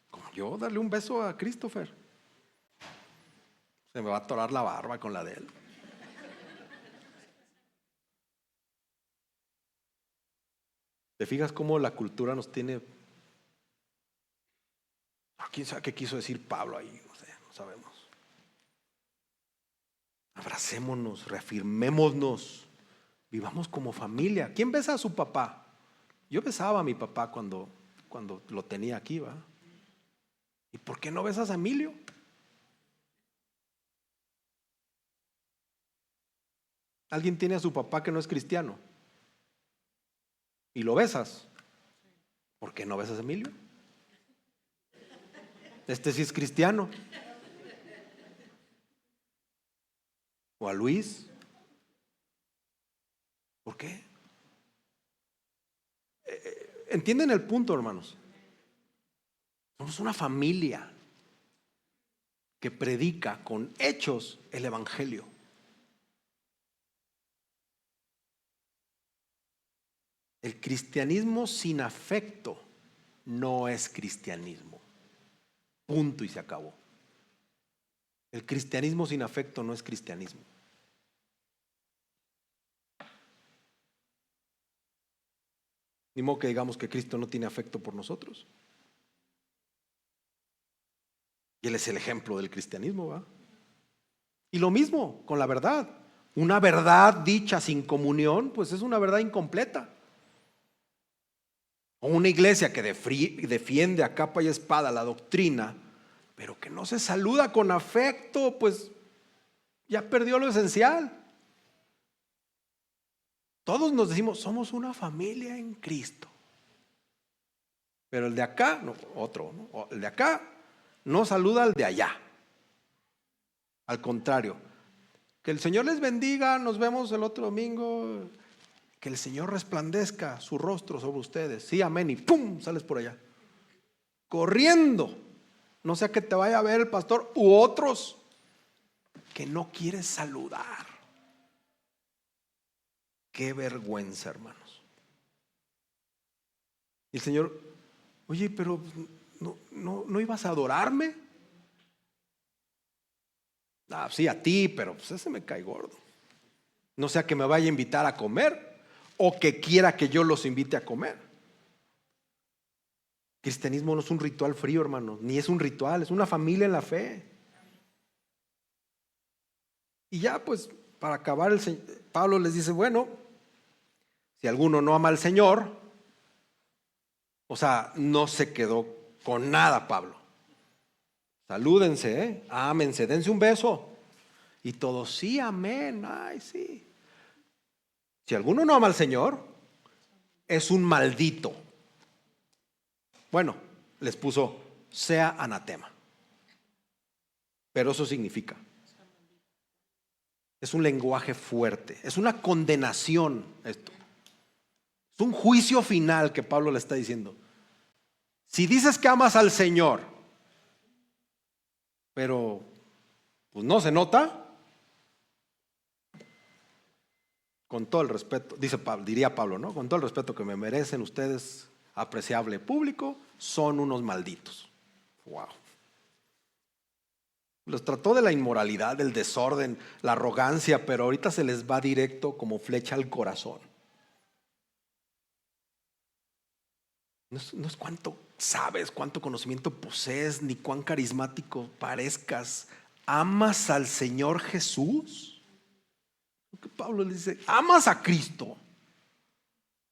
Como yo darle un beso a Christopher, se me va a atorar la barba con la de él. ¿Te fijas cómo la cultura nos tiene? ¿Quién sabe qué quiso decir Pablo ahí? No sé, no sabemos. Abracémonos, reafirmémonos, vivamos como familia. ¿Quién besa a su papá? Yo besaba a mi papá cuando lo tenía aquí, ¿va? ¿Y por qué no besas a Emilio? ¿Alguien tiene a su papá que no es cristiano y lo besas? ¿Por qué no besas a Emilio? Este sí es cristiano. ¿O a Luis? ¿Por qué? ¿Entienden el punto, hermanos? Somos una familia que predica con hechos el evangelio. El cristianismo sin afecto no es cristianismo. Punto y se acabó. El cristianismo sin afecto no es cristianismo. Ni modo que digamos que Cristo no tiene afecto por nosotros. Y Él es el ejemplo del cristianismo, ¿va? Y lo mismo con la verdad. Una verdad dicha sin comunión, pues es una verdad incompleta. O una iglesia que defiende a capa y espada la doctrina, pero que no se saluda con afecto, pues ya perdió lo esencial. Todos nos decimos, somos una familia en Cristo. Pero el de acá, no, otro, ¿no? El de acá no saluda al de allá. Al contrario, que el Señor les bendiga, nos vemos el otro domingo, que el Señor resplandezca su rostro sobre ustedes. Sí, amén, y ¡pum! Sales por allá, corriendo. No sea que te vaya a ver el pastor u otros que no quieres saludar. Qué vergüenza, hermanos. Y el Señor, oye, pero no ibas a adorarme. Ah, sí, a ti, pero pues ese me cae gordo. No sea que me vaya a invitar a comer o que quiera que yo los invite a comer. Cristianismo no es un ritual frío, hermano, ni es un ritual, es una familia en la fe. Y ya pues para acabar, Pablo les dice, bueno, si alguno no ama al Señor, o sea, no se quedó con nada Pablo. Salúdense, ámense, dense un beso. Y todos, sí, amén, ay, sí. Si alguno no ama al Señor, es un maldito. Bueno, les puso, sea anatema. Pero eso significa, es un lenguaje fuerte, es una condenación esto. Es un juicio final que Pablo le está diciendo. Si dices que amas al Señor, pero pues no se nota, con todo el respeto, diría Pablo, ¿no? Con todo el respeto que me merecen ustedes, apreciable público, son unos malditos. Wow. Los trató de la inmoralidad, del desorden, la arrogancia, pero ahorita se les va directo como flecha al corazón. No es cuánto sabes, cuánto conocimiento posees, ni cuán carismático parezcas. ¿Amas al Señor Jesús? Porque Pablo le dice, ¿amas a Cristo?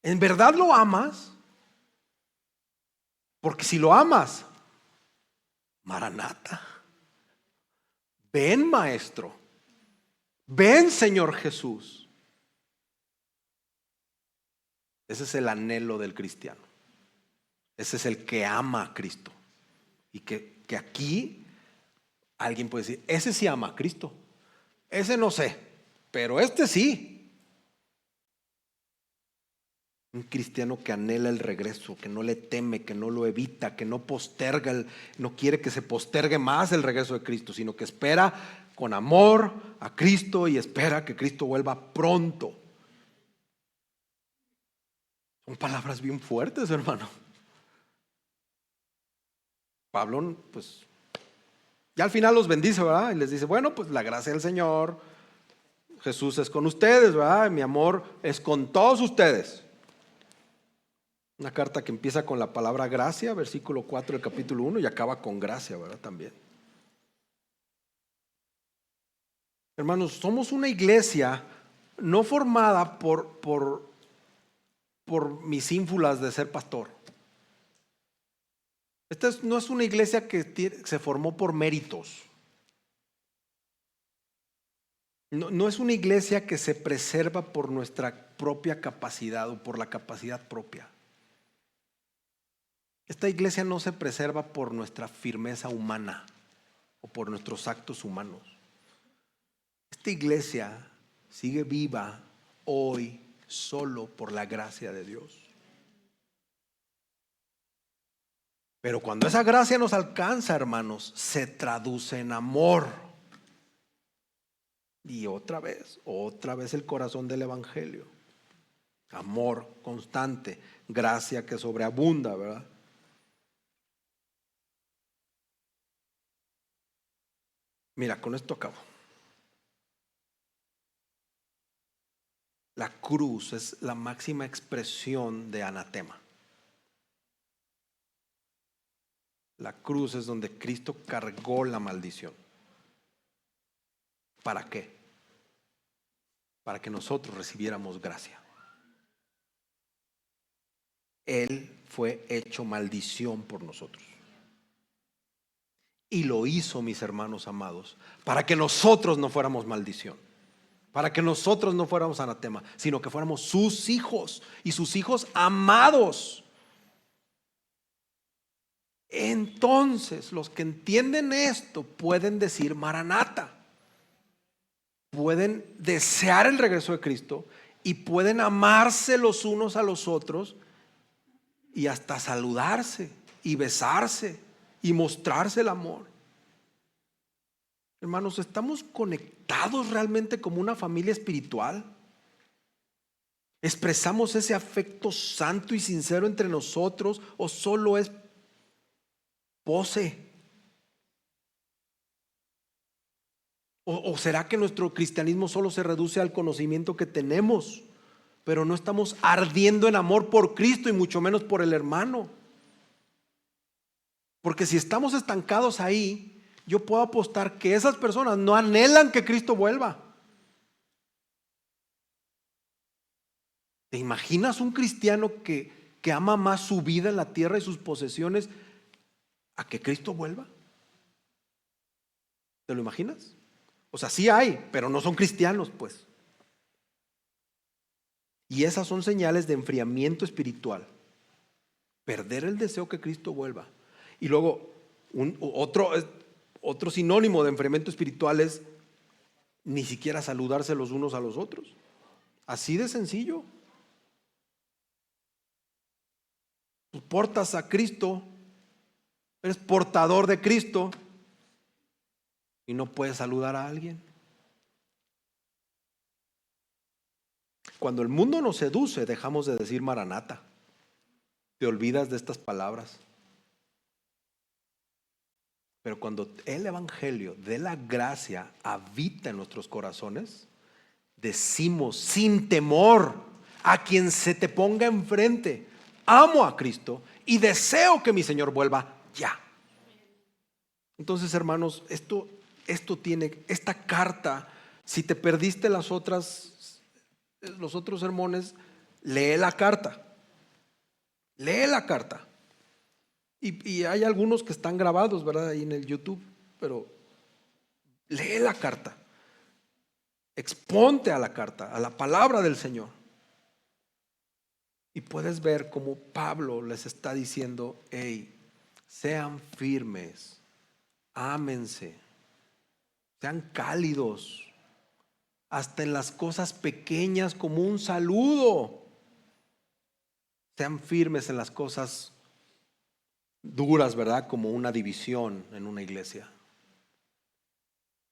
¿En verdad lo amas? Porque si lo amas, Maranata, ven Maestro, ven Señor Jesús. Ese es el anhelo del cristiano. Ese es el que ama a Cristo. Y que aquí alguien puede decir, ese sí ama a Cristo, ese no sé, pero este sí. Un cristiano que anhela el regreso, que no le teme, que no lo evita, que no posterga, no quiere que se postergue más el regreso de Cristo, sino que espera con amor a Cristo y espera que Cristo vuelva pronto. Son palabras bien fuertes, hermano. Pablo, pues, ya al final los bendice, ¿verdad? Y les dice, bueno, pues la gracia del Señor, Jesús es con ustedes, ¿verdad? Mi amor es con todos ustedes. Una carta que empieza con la palabra gracia, versículo 4 del capítulo 1, y acaba con gracia, ¿verdad? También. Hermanos, somos una iglesia no formada por mis ínfulas de ser pastor. No es una iglesia que se formó por méritos. No es una iglesia que se preserva por nuestra propia capacidad o por la capacidad propia. Esta iglesia no se preserva por nuestra firmeza humana o por nuestros actos humanos. Esta iglesia sigue viva hoy solo por la gracia de Dios. Pero cuando esa gracia nos alcanza, hermanos, se traduce en amor. Y otra vez el corazón del evangelio. Amor constante, gracia que sobreabunda, ¿verdad? Mira, con esto acabo. La cruz es la máxima expresión de anatema. La cruz es donde Cristo cargó la maldición. ¿Para qué? Para que nosotros recibiéramos gracia. Él fue hecho maldición por nosotros. Y lo hizo, mis hermanos amados, para que nosotros no fuéramos maldición. Para que nosotros no fuéramos anatema, sino que fuéramos sus hijos y sus hijos amados. Entonces, los que entienden esto pueden decir Maranata. Pueden desear el regreso de Cristo y pueden amarse los unos a los otros y hasta saludarse y besarse y mostrarse el amor. Hermanos, ¿estamos conectados realmente como una familia espiritual? ¿Expresamos ese afecto santo y sincero entre nosotros o solo es pose? ¿O será que nuestro cristianismo solo se reduce al conocimiento que tenemos, pero no estamos ardiendo en amor por Cristo y mucho menos por el hermano? Porque si estamos estancados ahí, yo puedo apostar que esas personas no anhelan que Cristo vuelva. ¿Te imaginas un cristiano que ama más su vida en la tierra y sus posesiones a que Cristo vuelva? ¿Te lo imaginas? O sea, sí hay, pero no son cristianos, pues. Y esas son señales de enfriamiento espiritual. Perder el deseo que Cristo vuelva. Y luego, otro sinónimo de enfriamiento espiritual es ni siquiera saludarse los unos a los otros. Así de sencillo. Tú portas a Cristo, eres portador de Cristo y no puedes saludar a alguien. Cuando el mundo nos seduce, dejamos de decir Maranata. Te olvidas de estas palabras. Pero cuando el evangelio de la gracia habita en nuestros corazones, decimos sin temor a quien se te ponga enfrente: amo a Cristo y deseo que mi Señor vuelva ya. Entonces, hermanos, esto tiene, esta carta, si te perdiste los otros sermones, lee la carta. Lee la carta. Y hay algunos que están grabados, ¿verdad? Ahí en el YouTube, pero lee la carta. Exponte a la carta, a la palabra del Señor. Y puedes ver cómo Pablo les está diciendo: hey, sean firmes, ámense, sean cálidos, hasta en las cosas pequeñas como un saludo. Sean firmes en las cosas duras, ¿verdad? Como una división en una iglesia.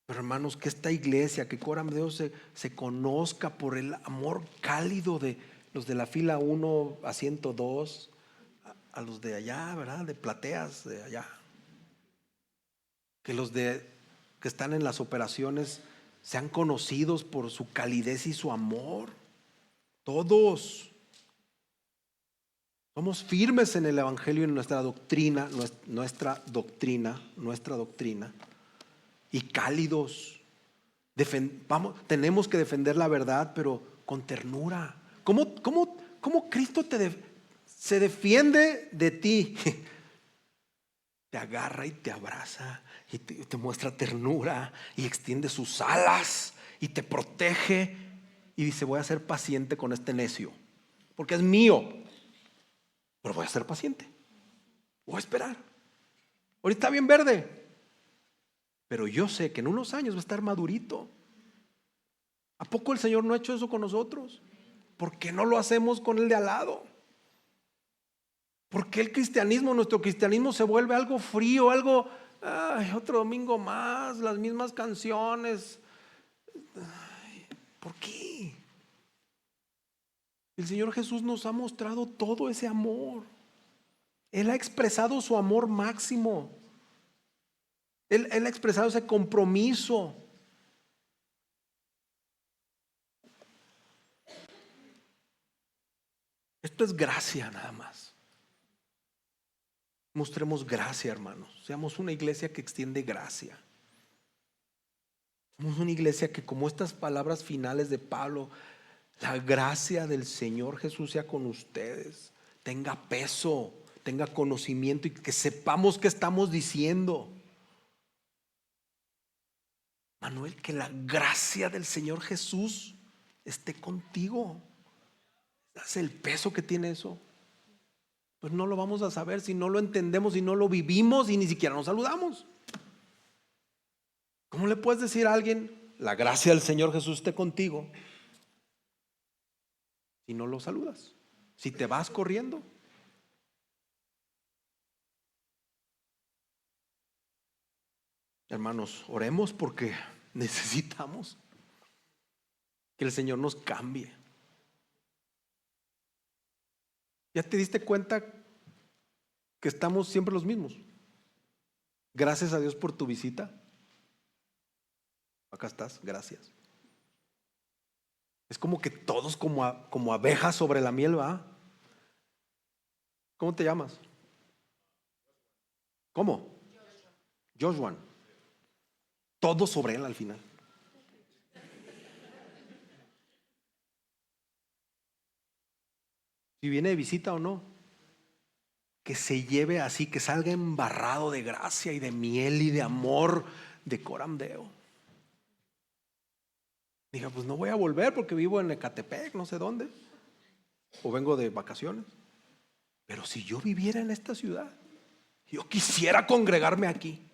Pero hermanos, que esta iglesia, que Coram Deo se conozca por el amor cálido de los de la fila 1 a 102, a los de allá, ¿verdad? De plateas de allá. Que los que están en las operaciones sean conocidos por su calidez y su amor. Todos Somos firmes en el Evangelio y en nuestra doctrina, y cálidos. Tenemos que defender la verdad, pero con ternura. ¿Cómo Cristo se defiende de ti? Te agarra y te abraza y te muestra ternura y extiende sus alas y te protege y dice: voy a ser paciente con este necio porque es mío, pero voy a ser paciente, voy a esperar. Ahorita está bien verde, pero yo sé que en unos años va a estar madurito. ¿A poco el Señor no ha hecho eso con nosotros? ¿Por qué no lo hacemos con el de al lado? ¿Por qué nuestro cristianismo se vuelve algo frío, algo, otro domingo más, las mismas canciones? ¿Por qué? El Señor Jesús nos ha mostrado todo ese amor. Él ha expresado su amor máximo. Él ha expresado ese compromiso. Esto es gracia nada más. Mostremos gracia, hermanos. Seamos una iglesia que extiende gracia. Somos una iglesia que, como estas palabras finales de Pablo, la gracia del Señor Jesús sea con ustedes, tenga peso, tenga conocimiento y que sepamos qué estamos diciendo. Manuel, que la gracia del Señor Jesús esté contigo. ¿Sabes el peso que tiene eso? Pues no lo vamos a saber si no lo entendemos, si no lo vivimos y ni siquiera nos saludamos. ¿Cómo le puedes decir a alguien: la gracia del Señor Jesús esté contigo, si no lo saludas, si te vas corriendo? Hermanos, oremos porque necesitamos que el Señor nos cambie. ¿Ya te diste cuenta que estamos siempre los mismos? Gracias a Dios por tu visita. Acá estás, gracias. Es como que todos como abejas sobre la miel, ¿va? ¿Cómo te llamas? ¿Cómo? Joshua. Todo sobre él al final. Si viene de visita o no, que se lleve así, que salga embarrado de gracia y de miel y de amor de Coram Deo. Diga: pues no voy a volver porque vivo en Ecatepec, no sé dónde, o vengo de vacaciones. Pero si yo viviera en esta ciudad, yo quisiera congregarme aquí.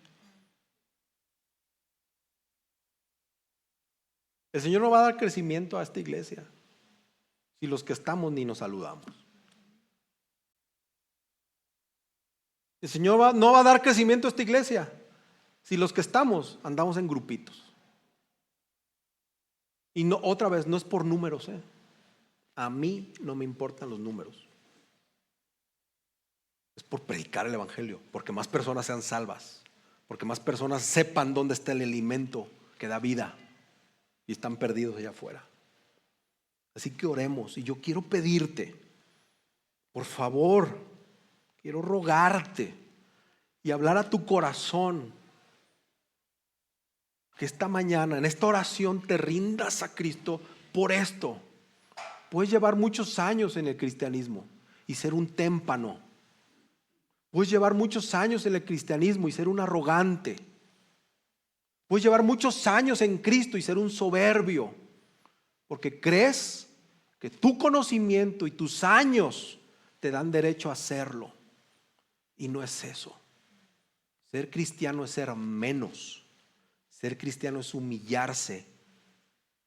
El Señor no va a dar crecimiento a esta iglesia si los que estamos ni nos saludamos. El Señor no va a dar crecimiento a esta iglesia si los que estamos andamos en grupitos. Y no, otra vez, no es por números, A mí no me importan los números. Es por predicar el evangelio, porque más personas sean salvas, porque más personas sepan dónde está el alimento que da vida y están perdidos allá afuera. Así que oremos, y yo quiero pedirte, por favor, quiero rogarte y hablar a tu corazón, que esta mañana en esta oración te rindas a Cristo por esto. Puedes llevar muchos años en el cristianismo y ser un témpano. Puedes llevar muchos años en el cristianismo y ser un arrogante. Puedes llevar muchos años en Cristo y ser un soberbio, porque crees que tu conocimiento y tus años te dan derecho a hacerlo. Y no es eso. Ser cristiano es ser menos. Ser cristiano es humillarse,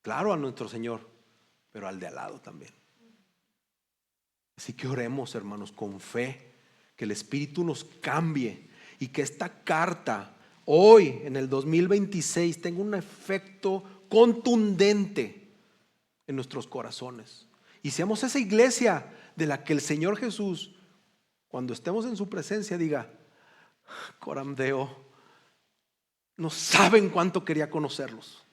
claro, a nuestro Señor, pero al de al lado también. Así que oremos, hermanos, con fe, que el Espíritu nos cambie y que esta carta hoy en el 2026 tenga un efecto contundente en nuestros corazones y seamos esa iglesia de la que el Señor Jesús, cuando estemos en su presencia, diga: Coram Deo, no saben cuánto quería conocerlos,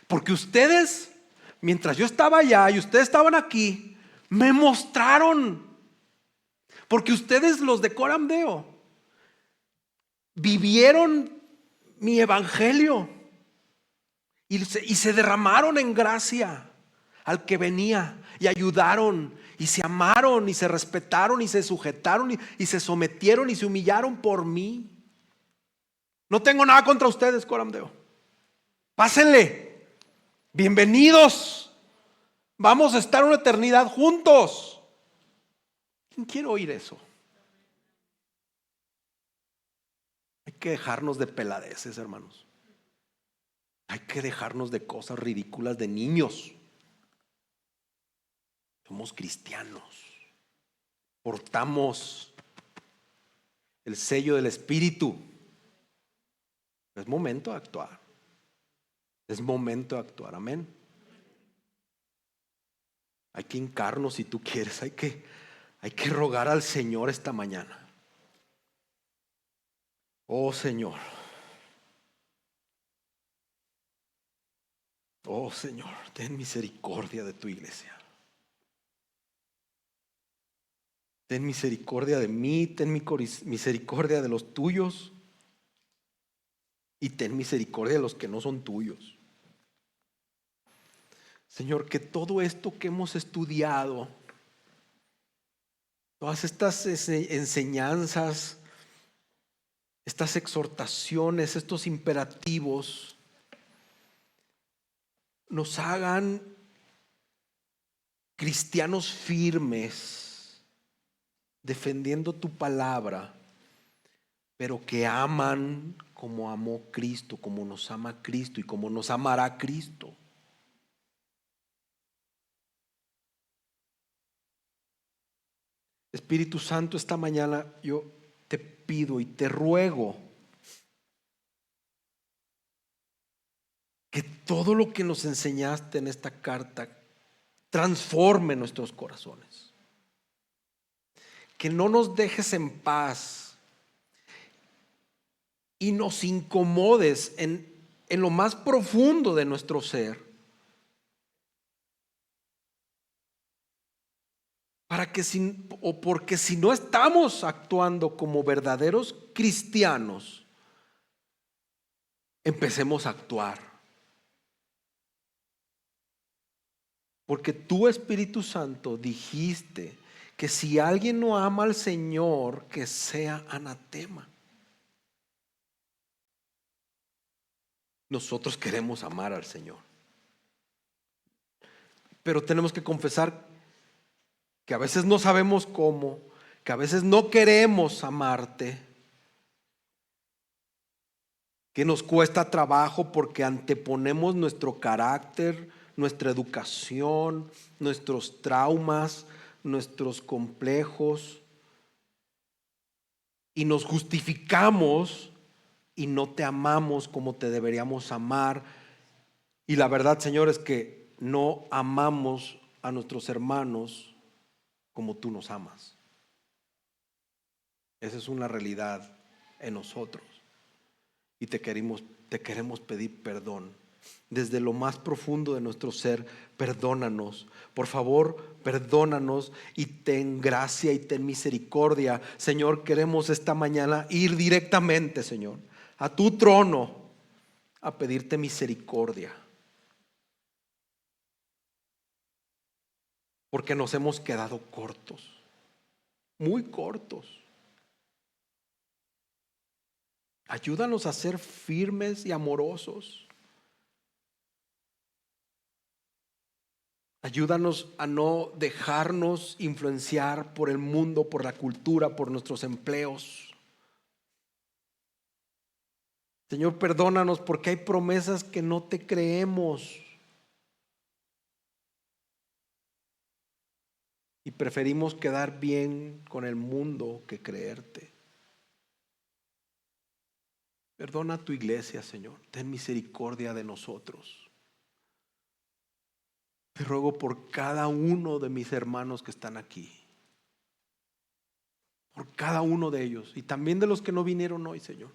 porque ustedes, mientras yo estaba allá y ustedes estaban aquí, me mostraron Porque ustedes, los de Coramdeo, vivieron mi evangelio y se derramaron en gracia al que venía, y ayudaron, y se amaron, y se respetaron, y se sujetaron, y se sometieron, y se humillaron por mí. No tengo nada contra ustedes, Coramdeo. Pásenle, bienvenidos. Vamos a estar una eternidad juntos. ¿Quién quiere oír eso? Hay que dejarnos de peladeces, hermanos. Hay que dejarnos de cosas ridículas de niños. Somos cristianos. Portamos el sello del Espíritu. Es momento de actuar. Es momento de actuar. Amén. Hay que hincarnos si tú quieres. Hay que rogar al Señor esta mañana. Oh Señor. Oh Señor, ten misericordia de tu iglesia. Ten misericordia de mí, ten misericordia de los tuyos y ten misericordia de los que no son tuyos. Señor, que todo esto que hemos estudiado, todas estas enseñanzas, estas exhortaciones, estos imperativos, nos hagan cristianos firmes, defendiendo tu palabra, pero que aman como amó Cristo, como nos ama Cristo y como nos amará Cristo. Espíritu Santo, esta mañana yo te pido y te ruego que todo lo que nos enseñaste en esta carta transforme nuestros corazones. Que no nos dejes en paz y nos incomodes en lo más profundo de nuestro ser, porque si no estamos actuando como verdaderos cristianos, empecemos a actuar. Porque tú, Espíritu Santo, dijiste que si alguien no ama al Señor, que sea anatema. Nosotros queremos amar al Señor, pero tenemos que confesar que a veces no sabemos cómo, que a veces no queremos amarte, que nos cuesta trabajo porque anteponemos nuestro carácter, nuestra educación, nuestros traumas, nuestros complejos, y nos justificamos y no te amamos como te deberíamos amar. Y la verdad, Señor, es que no amamos a nuestros hermanos como tú nos amas. Esa es una realidad en nosotros. Y te queremos pedir perdón. Desde lo más profundo de nuestro ser, perdónanos. Por favor, perdónanos y ten gracia y ten misericordia. Señor, queremos esta mañana ir directamente, Señor, a tu trono a pedirte misericordia. Porque nos hemos quedado cortos, muy cortos. Ayúdanos a ser firmes y amorosos. Ayúdanos a no dejarnos influenciar por el mundo, por la cultura, por nuestros empleos. Señor, perdónanos porque hay promesas que no te creemos y preferimos quedar bien con el mundo que creerte. Perdona a tu iglesia, Señor. Ten misericordia de nosotros. Te ruego por cada uno de mis hermanos que están aquí. Por cada uno de ellos. Y también de los que no vinieron hoy, Señor.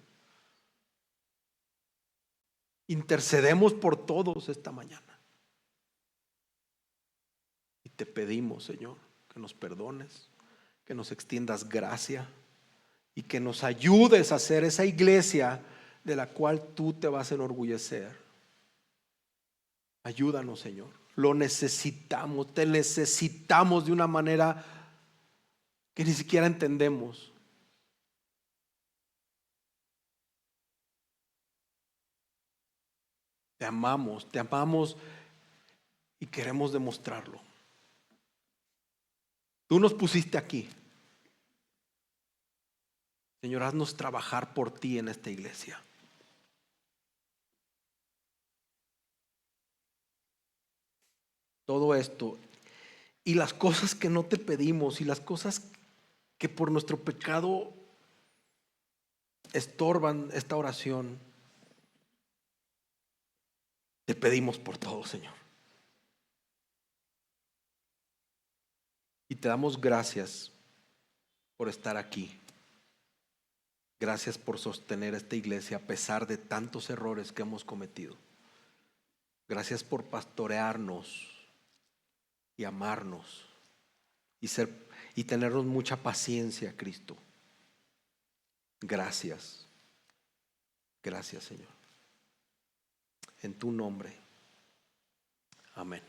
Intercedemos por todos esta mañana. Y te pedimos, Señor, que nos perdones, que nos extiendas gracia y que nos ayudes a hacer esa iglesia de la cual tú te vas a enorgullecer. Ayúdanos, Señor. Lo necesitamos, te necesitamos de una manera que ni siquiera entendemos. Te amamos y queremos demostrarlo. Tú nos pusiste aquí. Señor, haznos trabajar por ti en esta iglesia. Todo esto y las cosas que no te pedimos y las cosas que por nuestro pecado estorban esta oración, te pedimos por todo, Señor. Y te damos gracias por estar aquí. Gracias por sostener esta iglesia a pesar de tantos errores que hemos cometido. Gracias por pastorearnos y amarnos y tenernos mucha paciencia, Cristo. Gracias. Gracias, Señor. En tu nombre. Amén.